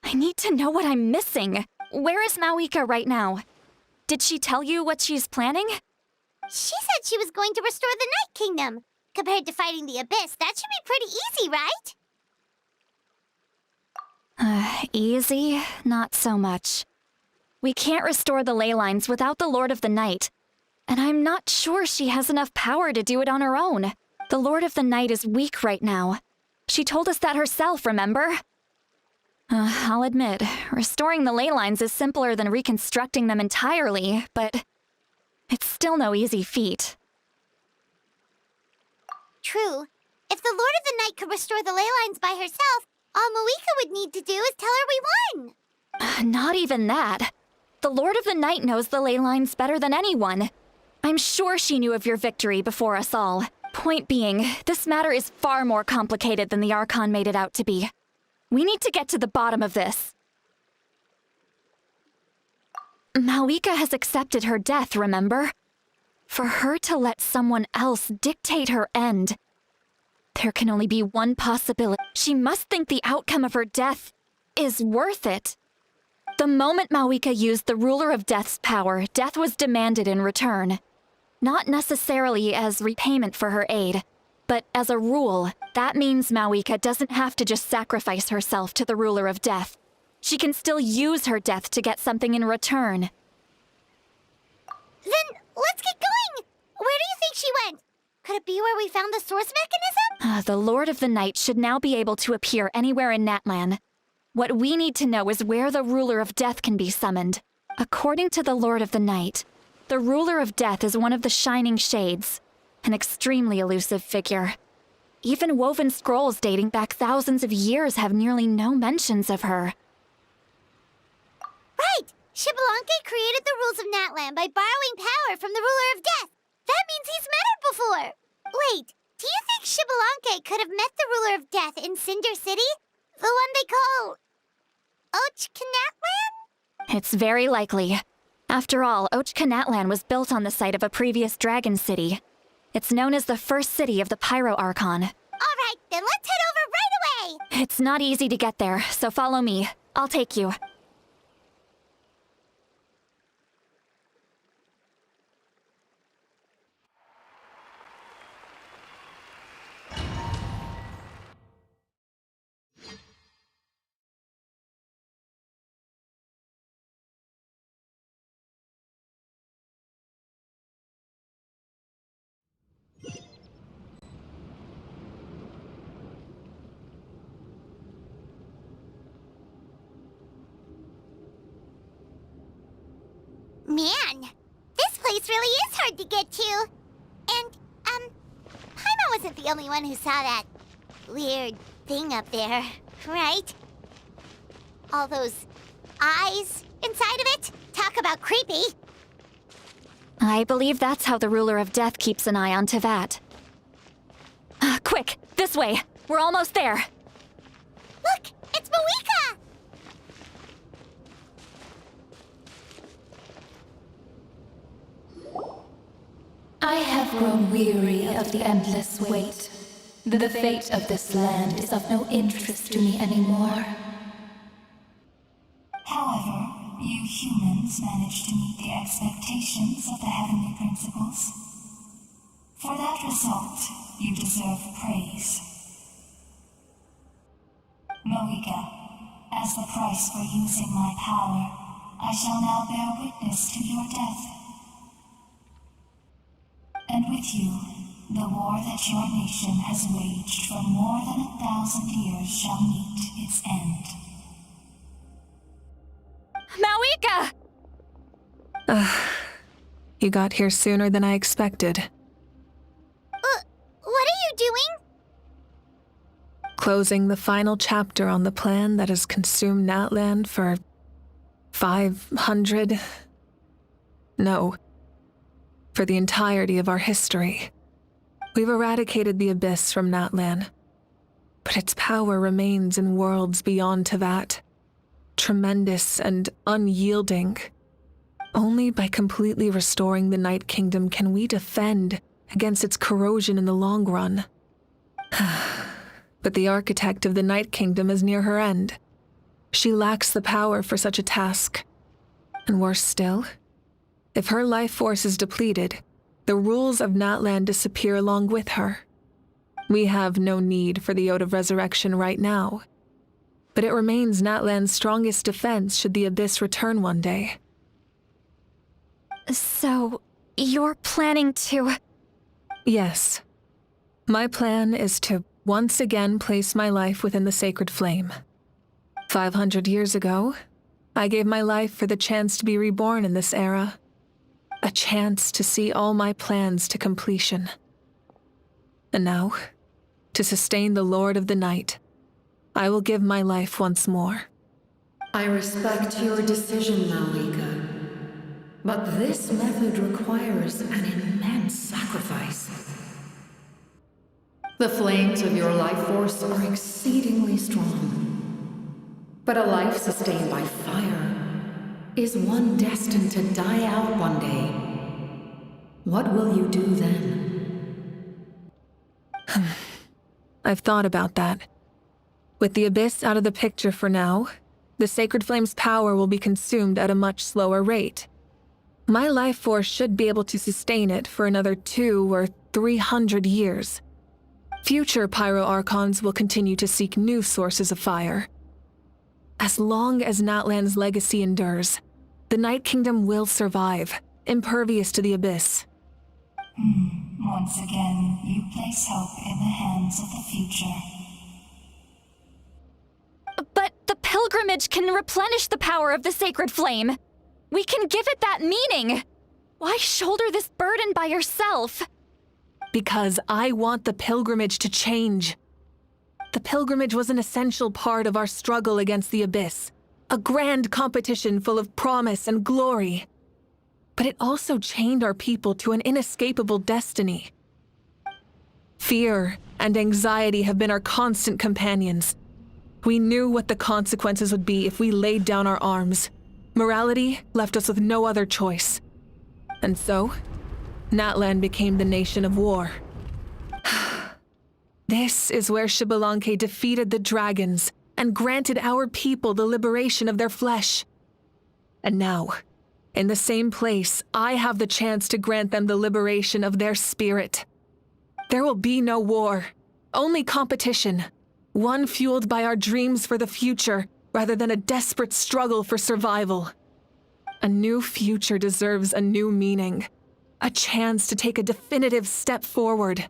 I need to know what I'm missing. Where is Mawika right now? Did she tell you what she's planning? She said she was going to restore the Night Kingdom. Compared to fighting the Abyss, that should be pretty easy, right? Easy? Not so much. We can't restore the ley lines without the Lord of the Night. And I'm not sure she has enough power to do it on her own. The Lord of the Night is weak right now. She told us that herself, remember? I'll admit, restoring the ley lines is simpler than reconstructing them entirely, but it's still no easy feat. True. If the Lord of the Night could restore the ley lines by herself, all Mawika would need to do is tell her we won. Not even that. The Lord of the Night knows the ley lines better than anyone. I'm sure she knew of your victory before us all. Point being, this matter is far more complicated than the Archon made it out to be. We need to get to the bottom of this. Mawika has accepted her death, remember? For her to let someone else dictate her end, there can only be one possibility. She must think the outcome of her death is worth it. The moment Mawika used the Ruler of Death's power, death was demanded in return. Not necessarily as repayment for her aid, but as a rule, that means Mawika doesn't have to just sacrifice herself to the Ruler of Death. She can still use her death to get something in return. Then let's get going! Where do you think she went? Could it be where we found the source mechanism? The Lord of the Night should now be able to appear anywhere in Natlan. What we need to know is where the Ruler of Death can be summoned. According to the Lord of the Night, the Ruler of Death is one of the Shining Shades, an extremely elusive figure. Even woven scrolls dating back thousands of years have nearly no mentions of her. Right! Xbalanque created the rules of Natlan by borrowing power from the Ruler of Death. That means he's met her before. Wait, do you think Xbalanque could have met the Ruler of Death in Cinder City? The one they call Natlan? It's very likely. After all, Natlan was built on the site of a previous dragon city. It's known as the first city of the Pyro Archon. All right, then let's head over right away! It's not easy to get there, so follow me. I'll take you. Man, this place really is hard to get to. And, Paimon wasn't the only one who saw that weird thing up there, right? All those eyes inside of it? Talk about creepy. I believe that's how the ruler of death keeps an eye on Tevat. Quick, this way. We're almost there. Look, it's Mawika! I have grown weary of the endless wait. The fate of this land is of no interest to me anymore. However, you humans managed to meet the expectations of the heavenly principles. For that result, you deserve praise. Mawika, as the price for using my power, I shall now bear witness to your death. And with you, the war that your nation has waged for more than 1,000 years shall meet its end. Mawika! You got here sooner than I expected. What are you doing? Closing the final chapter on the plan that has consumed Natlan for 500... No. For the entirety of our history. We've eradicated the Abyss from Natlan, but its power remains in worlds beyond Tevat. Tremendous and unyielding. Only by completely restoring the Night Kingdom can we defend against its corrosion in the long run. But the architect of the Night Kingdom is near her end. She lacks the power for such a task. And worse still, if her life force is depleted, the rules of Natlan disappear along with her. We have no need for the Ode of Resurrection right now, but it remains Natlan's strongest defense should the Abyss return one day. So, you're planning to... Yes. My plan is to once again place my life within the sacred flame. 500 years ago, I gave my life for the chance to be reborn in this era. A chance to see all my plans to completion. And now, to sustain the Lord of the Night, I will give my life once more. I respect your decision, Mawika. But this method requires an immense sacrifice. The flames of your life force are exceedingly strong. But a life sustained by fire is one destined to die out one day. What will you do then? I've thought about that. With the Abyss out of the picture for now, the Sacred Flame's power will be consumed at a much slower rate. My life force should be able to sustain it for another 200 or 300 years. Future Pyro-Archons will continue to seek new sources of fire. As long as Natlan's legacy endures, the Night Kingdom will survive, impervious to the Abyss. Once again, you place hope in the hands of the future. But the pilgrimage can replenish the power of the sacred flame. We can give it that meaning. Why shoulder this burden by yourself? Because I want the pilgrimage to change. The pilgrimage was an essential part of our struggle against the Abyss. A grand competition full of promise and glory. But it also chained our people to an inescapable destiny. Fear and anxiety have been our constant companions. We knew what the consequences would be if we laid down our arms. Morality left us with no other choice. And so, Natlan became the nation of war. This is where Xbalanque defeated the dragons and granted our people the liberation of their flesh. And now, in the same place, I have the chance to grant them the liberation of their spirit. There will be no war, only competition, one fueled by our dreams for the future rather than a desperate struggle for survival. A new future deserves a new meaning, a chance to take a definitive step forward.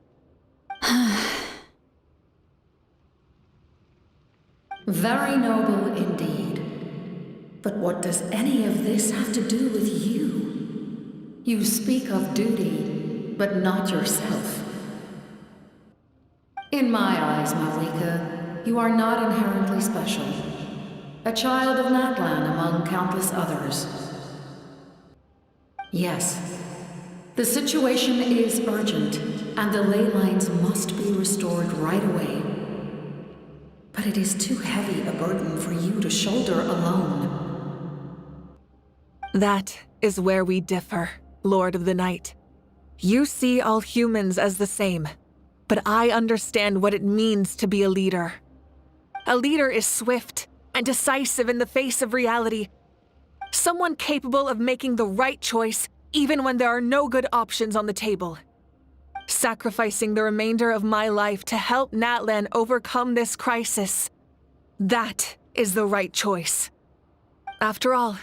Very noble indeed. But what does any of this have to do with you? You speak of duty, but not yourself. In my eyes, Malika, you are not inherently special. A child of Natlan among countless others. Yes, the situation is urgent, and the ley lines must be restored right away. But it is too heavy a burden for you to shoulder alone. That is where we differ, Lord of the Night. You see all humans as the same, but I understand what it means to be a leader. A leader is swift and decisive in the face of reality. Someone capable of making the right choice even when there are no good options on the table. Sacrificing the remainder of my life to help Natlan overcome this crisis. That is the right choice. After all,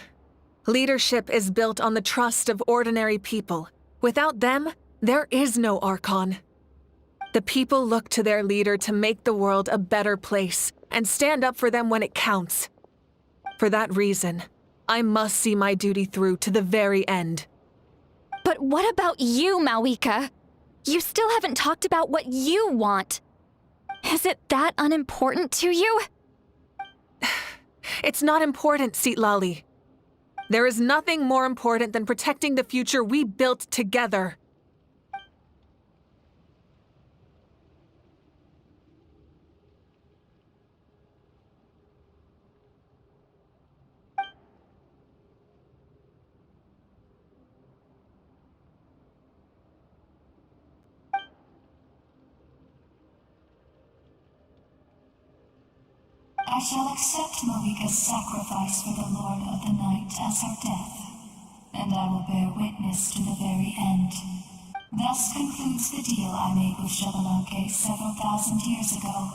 leadership is built on the trust of ordinary people. Without them, there is no Archon. The people look to their leader to make the world a better place and stand up for them when it counts. For that reason, I must see my duty through to the very end. But what about you, Malika? You still haven't talked about what you want. Is it that unimportant to you? It's not important, Citlali. There is nothing more important than protecting the future we built together. I shall accept Malika's sacrifice for the Lord of the Night as her death, and I will bear witness to the very end. Thus concludes the deal I made with Xbalanque several thousand years ago.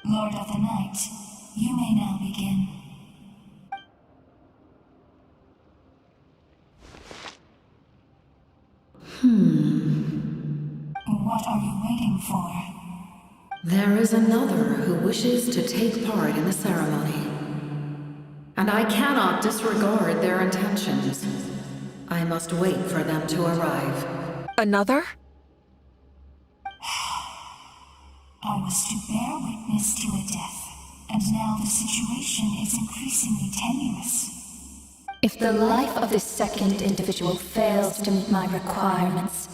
Lord of the Night, you may now begin. What are you waiting for? There is another who wishes to take part in the ceremony. And I cannot disregard their intentions. I must wait for them to arrive. Another? I was to bear witness to a death, and now the situation is increasingly tenuous. If the life of this second individual fails to meet my requirements,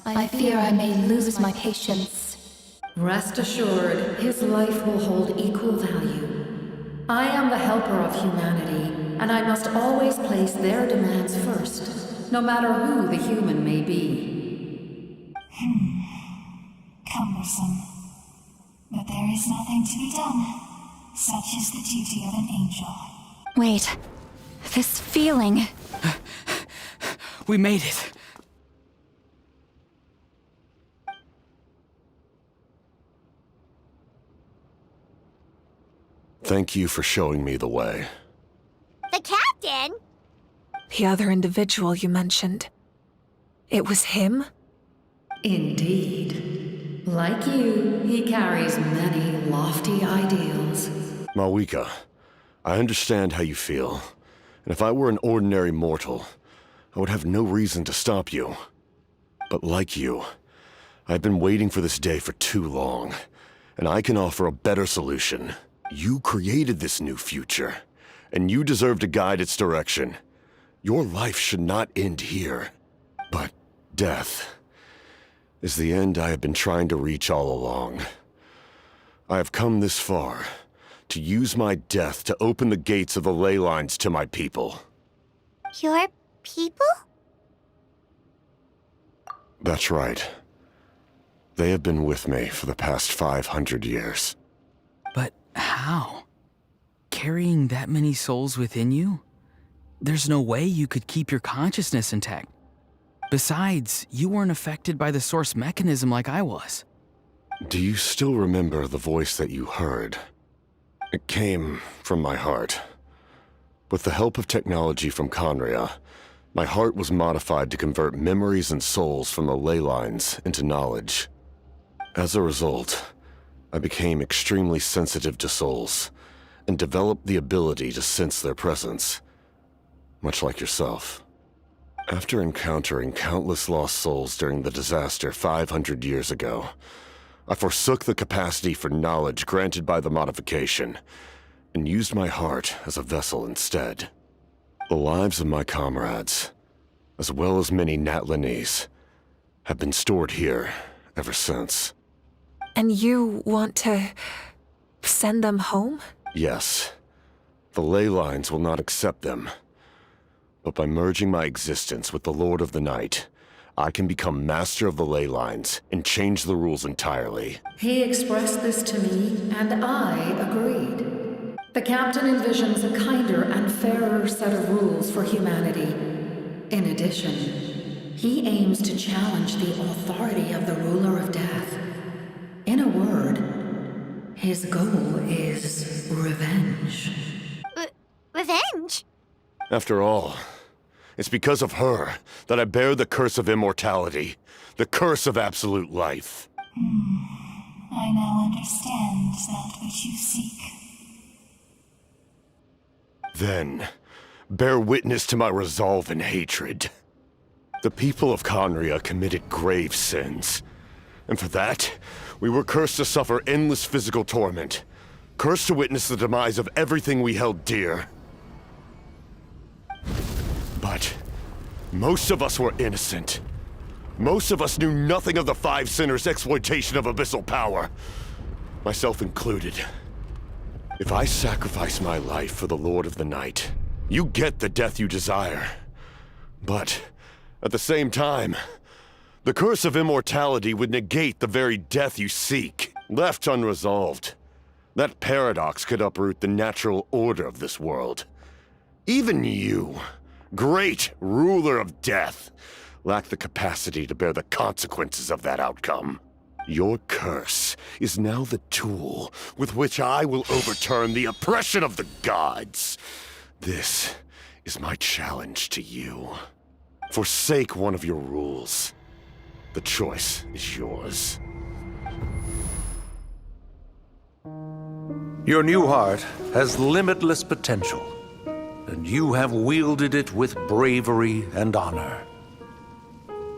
I fear I may lose my patience. Rest assured, his life will hold equal value. I am the helper of humanity, and I must always place their demands first, no matter who the human may be. Cumbersome. But there is nothing to be done. Such is the duty of an angel. Wait. This feeling... We made it. Thank you for showing me the way. The captain? The other individual you mentioned. It was him? Indeed. Like you, he carries many lofty ideals. Malika, I understand how you feel. And if I were an ordinary mortal, I would have no reason to stop you. But like you, I've been waiting for this day for too long, and I can offer a better solution. You created this new future, and you deserve to guide its direction. Your life should not end here. But death is the end I have been trying to reach all along. I have come this far to use my death to open the gates of the ley lines to my people. Your people? That's right. They have been with me for the past 500 years. How? Carrying that many souls within you? There's no way you could keep your consciousness intact. Besides, you weren't affected by the source mechanism like I was. Do you still remember the voice that you heard? It came from my heart. With the help of technology from Conria, my heart was modified to convert memories and souls from the ley lines into knowledge. As a result, I became extremely sensitive to souls, and developed the ability to sense their presence, much like yourself. After encountering countless lost souls during the disaster 500 years ago, I forsook the capacity for knowledge granted by the modification, and used my heart as a vessel instead. The lives of my comrades, as well as many Natlanese, have been stored here ever since. And you want to send them home? Yes. The ley lines will not accept them. But by merging my existence with the Lord of the Night, I can become master of the ley lines and change the rules entirely. He expressed this to me, and I agreed. The captain envisions a kinder and fairer set of rules for humanity. In addition, he aims to challenge the authority of the ruler of death. In a word, his goal is revenge. Revenge? After all, it's because of her that I bear the curse of immortality, the curse of absolute life. I now understand that which you seek. Then, bear witness to my resolve and hatred. The people of Conria committed grave sins, and for that, we were cursed to suffer endless physical torment, cursed to witness the demise of everything we held dear. But most of us were innocent. Most of us knew nothing of the Five Sinners' exploitation of abyssal power, myself included. If I sacrifice my life for the Lord of the Night, you get the death you desire. But at the same time, the curse of immortality would negate the very death you seek. Left unresolved, that paradox could uproot the natural order of this world. Even you, great ruler of death, lack the capacity to bear the consequences of that outcome. Your curse is now the tool with which I will overturn the oppression of the gods. This is my challenge to you. Forsake one of your rules. The choice is yours. Your new heart has limitless potential, and you have wielded it with bravery and honor.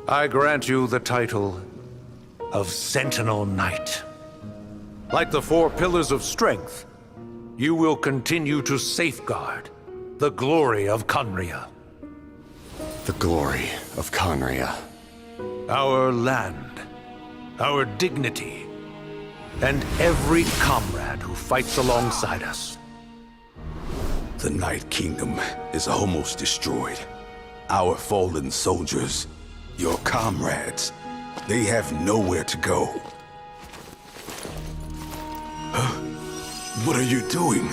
I grant you the title of Sentinel Knight. Like the four pillars of strength, you will continue to safeguard the glory of Conria. The glory of Conria. Our land, our dignity, and every comrade who fights alongside us. The Night Kingdom is almost destroyed. Our fallen soldiers, your comrades, they have nowhere to go. What are you doing?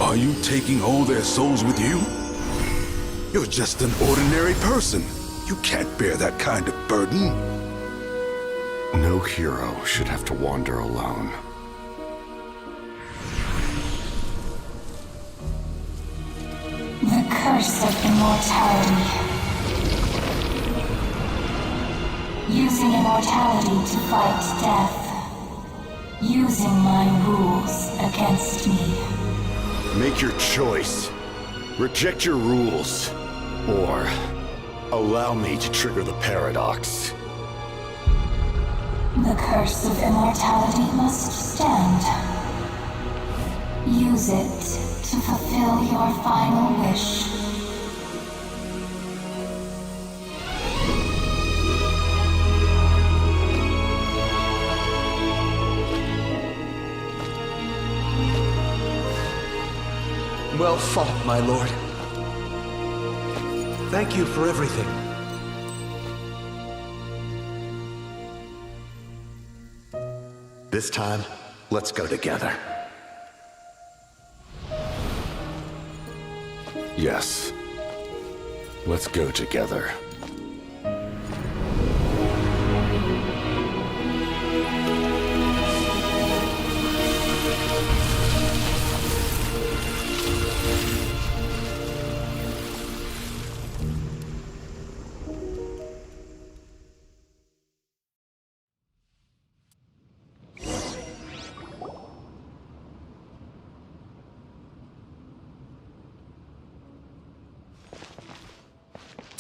Are you taking all their souls with you? You're just an ordinary person. You can't bear that kind of burden. No hero should have to wander alone. The curse of immortality. Using immortality to fight death. Using my rules against me. Make your choice. Reject your rules. Or allow me to trigger the paradox. The curse of immortality must stand. Use it to fulfill your final wish. Well fought, my lord. Thank you for everything. This time, let's go together. Yes. Let's go together.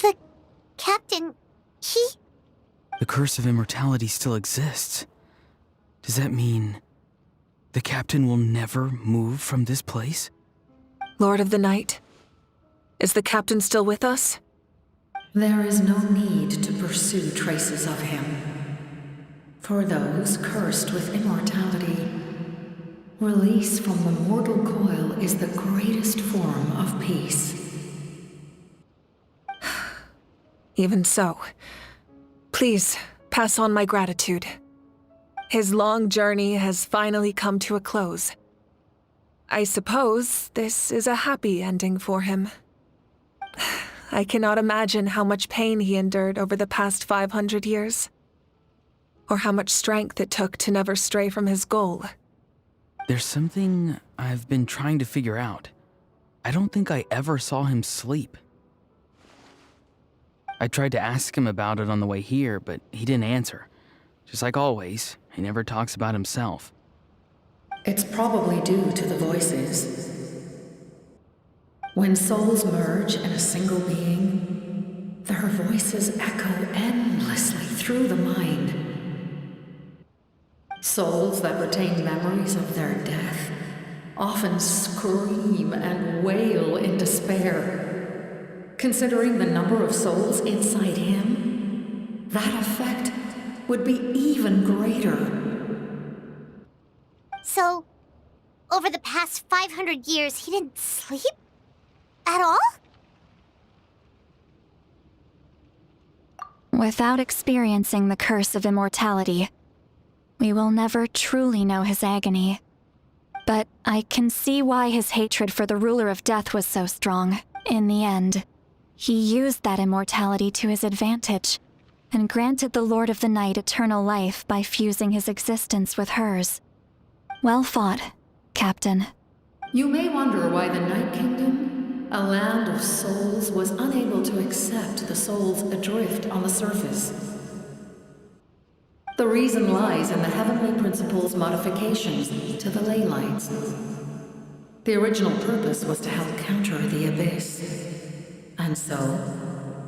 The captain, he... The curse of immortality still exists. Does that mean the captain will never move from this place? Lord of the Night, is the captain still with us? There is no need to pursue traces of him. For those cursed with immortality, release from the mortal coil is the greatest form of peace. Even so, please pass on my gratitude. His long journey has finally come to a close. I suppose this is a happy ending for him. I cannot imagine how much pain he endured over the past 500 years, or how much strength it took to never stray from his goal. There's something I've been trying to figure out. I don't think I ever saw him sleep. I tried to ask him about it on the way here, but he didn't answer. Just like always, he never talks about himself. It's probably due to the voices. When souls merge in a single being, their voices echo endlessly through the mind. Souls that retain memories of their death often scream and wail in despair. Considering the number of souls inside him, that effect would be even greater. So, over the past 500 years, he didn't sleep? At all? Without experiencing the curse of immortality, we will never truly know his agony. But I can see why his hatred for the ruler of death was so strong. In the end, he used that immortality to his advantage, and granted the Lord of the Night eternal life by fusing his existence with hers. Well fought, Captain. You may wonder why the Night Kingdom, a land of souls, was unable to accept the souls adrift on the surface. The reason lies in the Heavenly Principle's modifications to the ley lines. The original purpose was to help counter the Abyss. And so,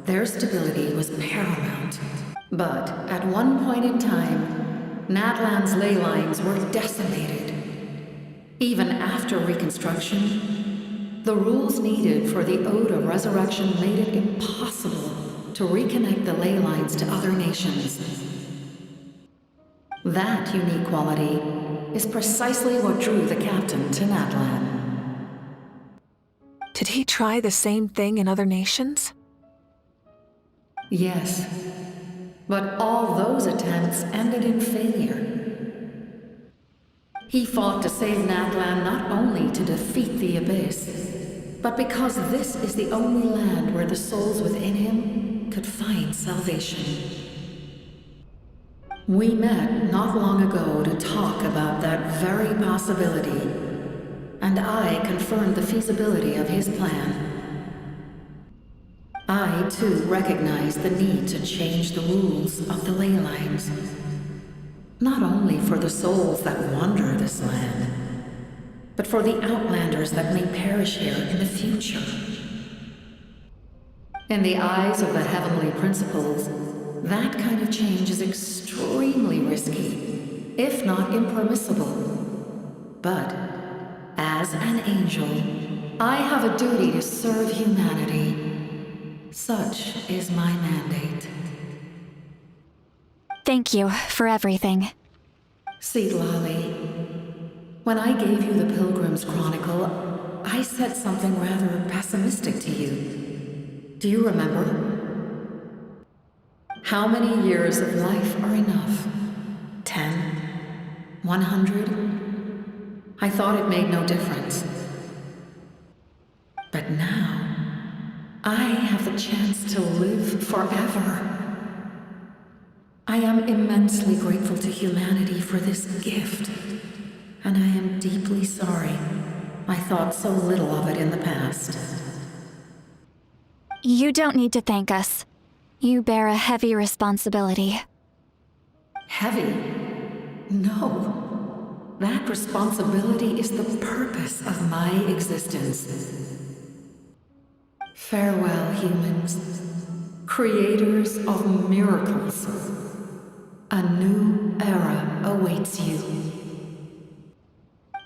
their stability was paramount. But at one point in time, Natlan's ley lines were decimated. Even after reconstruction, the rules needed for the Ode of Resurrection made it impossible to reconnect the ley lines to other nations. That unique quality is precisely what drew the captain to Natlan. Did he try the same thing in other nations? Yes, but all those attempts ended in failure. He fought to save Natlan not only to defeat the Abyss, but because this is the only land where the souls within him could find salvation. We met not long ago to talk about that very possibility, and I confirmed the feasibility of his plan. I, too, recognized the need to change the rules of the ley lines. Not only for the souls that wander this land, but for the outlanders that may perish here in the future. In the eyes of the Heavenly Principles, that kind of change is extremely risky, if not impermissible. But, as an angel, I have a duty to serve humanity. Such is my mandate. Thank you for everything. Lolly, when I gave you the Pilgrim's Chronicle, I said something rather pessimistic to you. Do you remember? How many years of life are enough? 10? 100. I thought it made no difference. But now, I have the chance to live forever. I am immensely grateful to humanity for this gift, and I am deeply sorry I thought so little of it in the past. You don't need to thank us. You bear a heavy responsibility. Heavy? No. That responsibility is the purpose of my existence. Farewell, humans. Creators of miracles. A new era awaits you.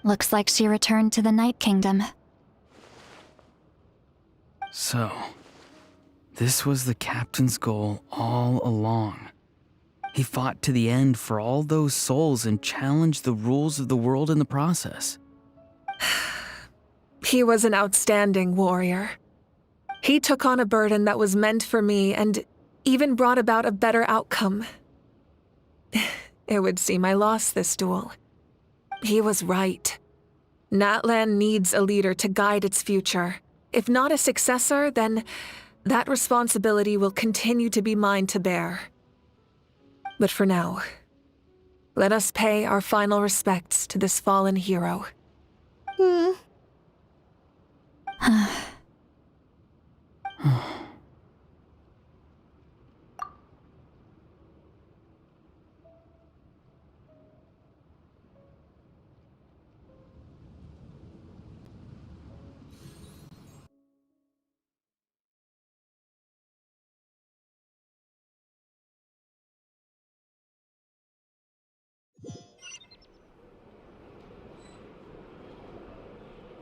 Looks like she returned to the Night Kingdom. So, this was the captain's goal all along. He fought to the end for all those souls and challenged the rules of the world in the process. He was an outstanding warrior. He took on a burden that was meant for me and even brought about a better outcome. It would seem I lost this duel. He was right. Natlan needs a leader to guide its future. If not a successor, then that responsibility will continue to be mine to bear. But for now, let us pay our final respects to this fallen hero.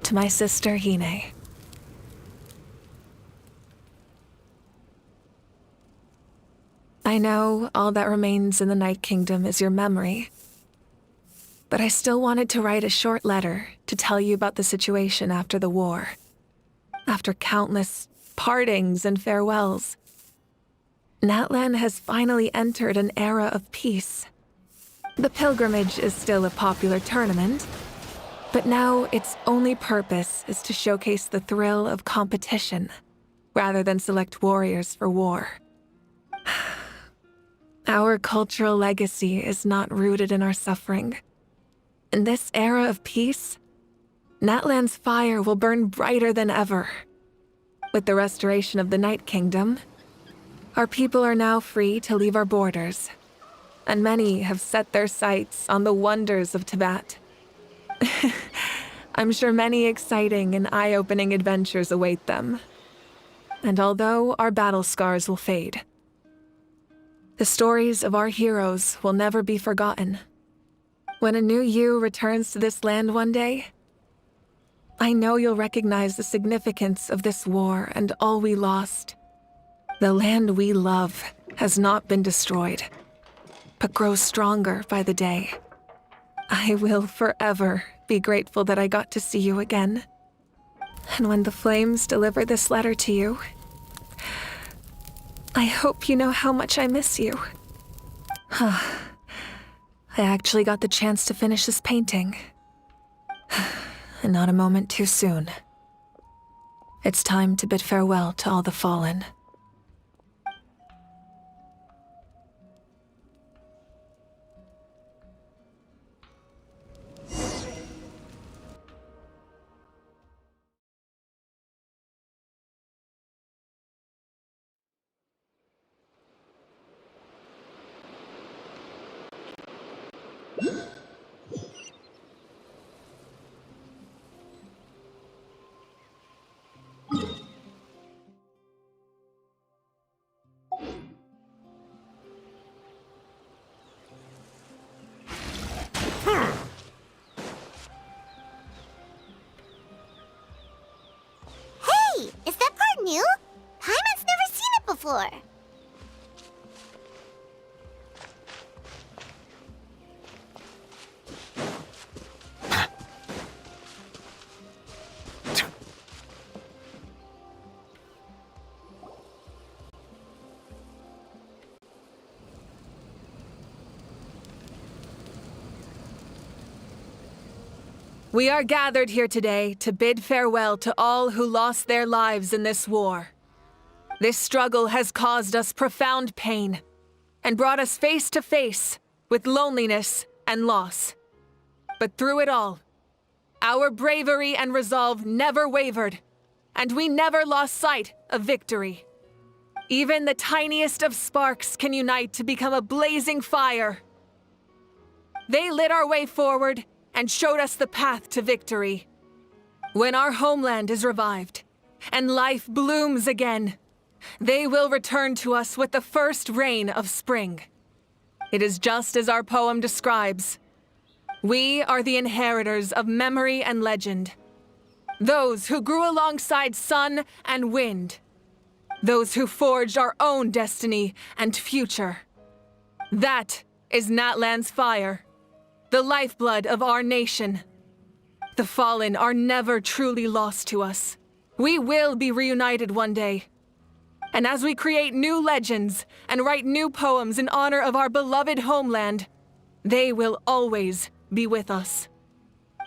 To my sister, Hine. I know all that remains in the Night Kingdom is your memory, but I still wanted to write a short letter to tell you about the situation after the war. After countless partings and farewells, Natlan has finally entered an era of peace. The pilgrimage is still a popular tournament, but now its only purpose is to showcase the thrill of competition, rather than select warriors for war. Our cultural legacy is not rooted in our suffering. In this era of peace, Natlan's fire will burn brighter than ever. With the restoration of the Night Kingdom, our people are now free to leave our borders, and many have set their sights on the wonders of Tibet. I'm sure many exciting and eye-opening adventures await them. And although our battle scars will fade, the stories of our heroes will never be forgotten. When a new you returns to this land one day, I know you'll recognize the significance of this war and all we lost. The land we love has not been destroyed, but grows stronger by the day. I will forever be grateful that I got to see you again. And when the flames deliver this letter to you, I hope you know how much I miss you. I actually got the chance to finish this painting. And not a moment too soon. It's time to bid farewell to all the fallen. Hey, is that part new? Paimon's never seen it before. We are gathered here today to bid farewell to all who lost their lives in this war. This struggle has caused us profound pain and brought us face to face with loneliness and loss. But through it all, our bravery and resolve never wavered, and we never lost sight of victory. Even the tiniest of sparks can unite to become a blazing fire. They lit our way forward and showed us the path to victory. When our homeland is revived and life blooms again, they will return to us with the first rain of spring. It is just as our poem describes. We are the inheritors of memory and legend. Those who grew alongside sun and wind. Those who forged our own destiny and future. That is Natlan's fire, the lifeblood of our nation. The fallen are never truly lost to us. We will be reunited one day. And as we create new legends and write new poems in honor of our beloved homeland, they will always be with us.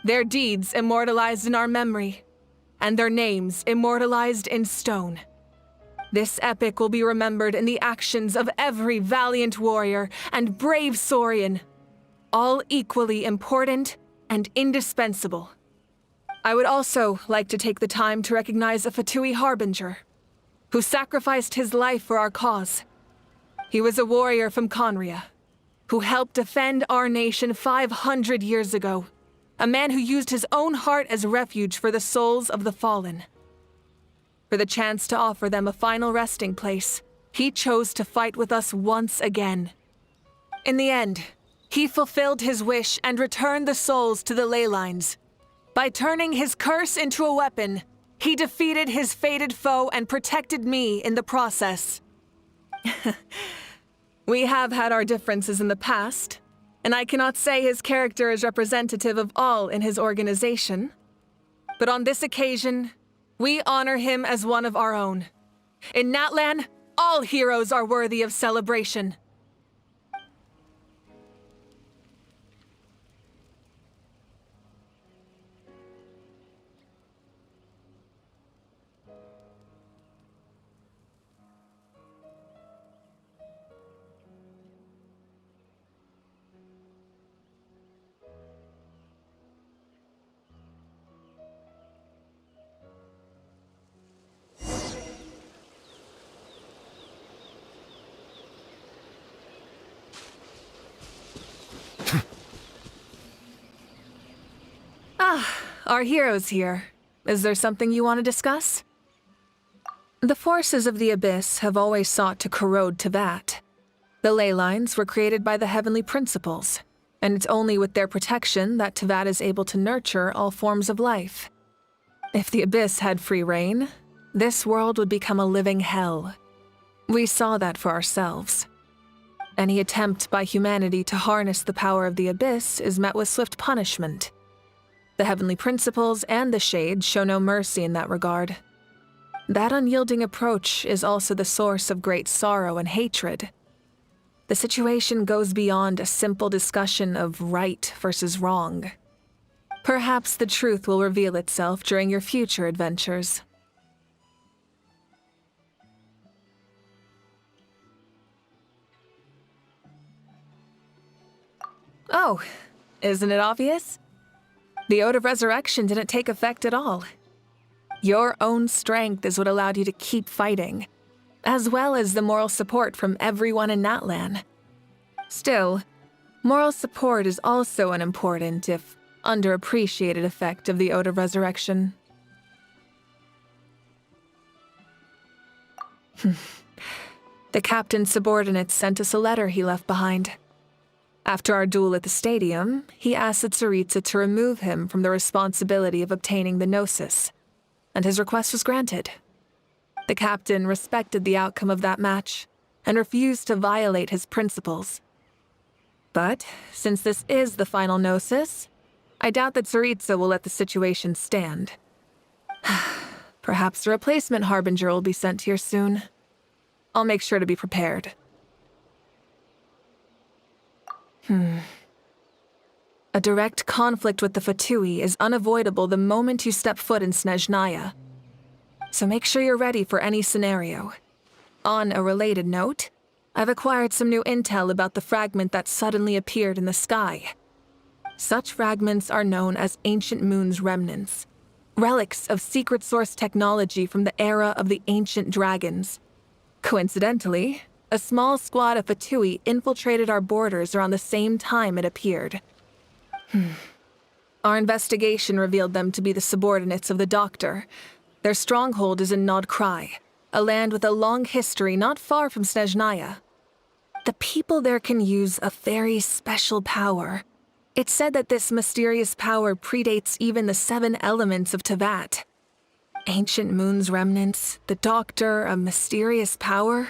Their deeds immortalized in our memory, and their names immortalized in stone. This epic will be remembered in the actions of every valiant warrior and brave Saurian, all equally important and indispensable. I would also like to take the time to recognize a Fatui Harbinger, who sacrificed his life for our cause. He was a warrior from Conria, who helped defend our nation 500 years ago, a man who used his own heart as refuge for the souls of the fallen. For the chance to offer them a final resting place, he chose to fight with us once again. In the end, he fulfilled his wish and returned the souls to the ley lines. By turning his curse into a weapon, he defeated his fated foe and protected me in the process. We have had our differences in the past, and I cannot say his character is representative of all in his organization. But on this occasion, we honor him as one of our own. In Natlan, all heroes are worthy of celebration. Our heroes here. Is there something you want to discuss? The forces of the Abyss have always sought to corrode Tevat. The ley lines were created by the heavenly principles, and it's only with their protection that Tevat is able to nurture all forms of life. If the Abyss had free reign, this world would become a living hell. We saw that for ourselves. Any attempt by humanity to harness the power of the Abyss is met with swift punishment. The heavenly principles and the Shades show no mercy in that regard. That unyielding approach is also the source of great sorrow and hatred. The situation goes beyond a simple discussion of right versus wrong. Perhaps the truth will reveal itself during your future adventures. Oh, isn't it obvious? The Ode of Resurrection didn't take effect at all. Your own strength is what allowed you to keep fighting, as well as the moral support from everyone in Natlan. Still, moral support is also an important, if underappreciated, effect of the Ode of Resurrection. The captain's subordinates sent us a letter he left behind. After our duel at the stadium, he asked the Tsaritsa to remove him from the responsibility of obtaining the Gnosis, and his request was granted. The captain respected the outcome of that match, and refused to violate his principles. But, since this is the final Gnosis, I doubt that Tsaritsa will let the situation stand. Perhaps a replacement Harbinger will be sent here soon. I'll make sure to be prepared. A direct conflict with the Fatui is unavoidable the moment you step foot in Snezhnaya. So make sure you're ready for any scenario. On a related note, I've acquired some new intel about the fragment that suddenly appeared in the sky. Such fragments are known as Ancient Moon's remnants, relics of secret source technology from the era of the ancient dragons. Coincidentally, a small squad of Fatui infiltrated our borders around the same time it appeared. Our investigation revealed them to be the subordinates of the Doctor. Their stronghold is in Nod Krai, a land with a long history not far from Snezhnaya. The people there can use a very special power. It's said that this mysterious power predates even the 7 elements of Tevat. Ancient Moon's remnants, the Doctor, a mysterious power?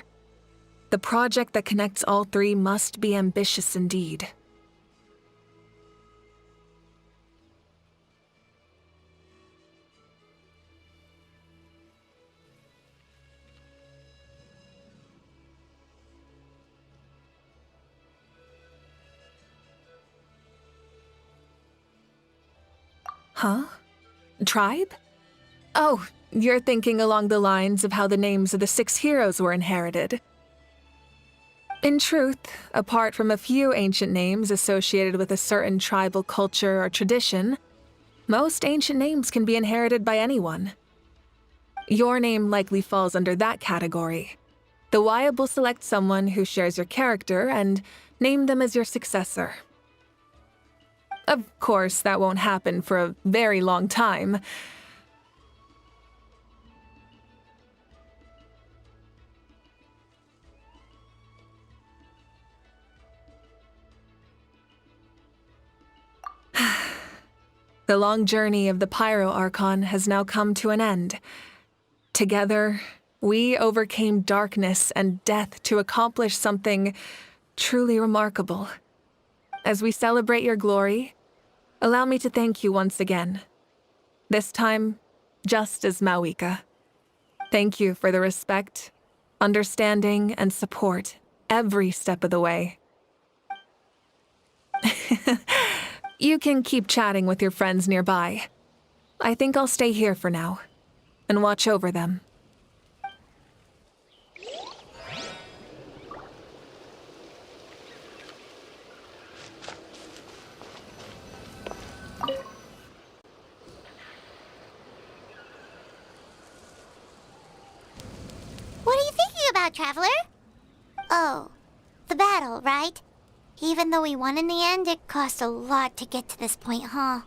The project that connects all 3 must be ambitious indeed. Huh? Tribe? Oh, you're thinking along the lines of how the names of the 6 heroes were inherited. In truth, apart from a few ancient names associated with a certain tribal culture or tradition, most ancient names can be inherited by anyone. Your name likely falls under that category. The Wyab will select someone who shares your character and name them as your successor. Of course, that won't happen for a very long time. The long journey of the Pyro Archon has now come to an end. Together, we overcame darkness and death to accomplish something truly remarkable. As we celebrate your glory, allow me to thank you once again. This time, just as Mawika. Thank you for the respect, understanding, and support every step of the way. You can keep chatting with your friends nearby. I think I'll stay here for now and watch over them. What are you thinking about, Traveler? Oh, the battle, right? Even though we won in the end, it cost a lot to get to this point, huh?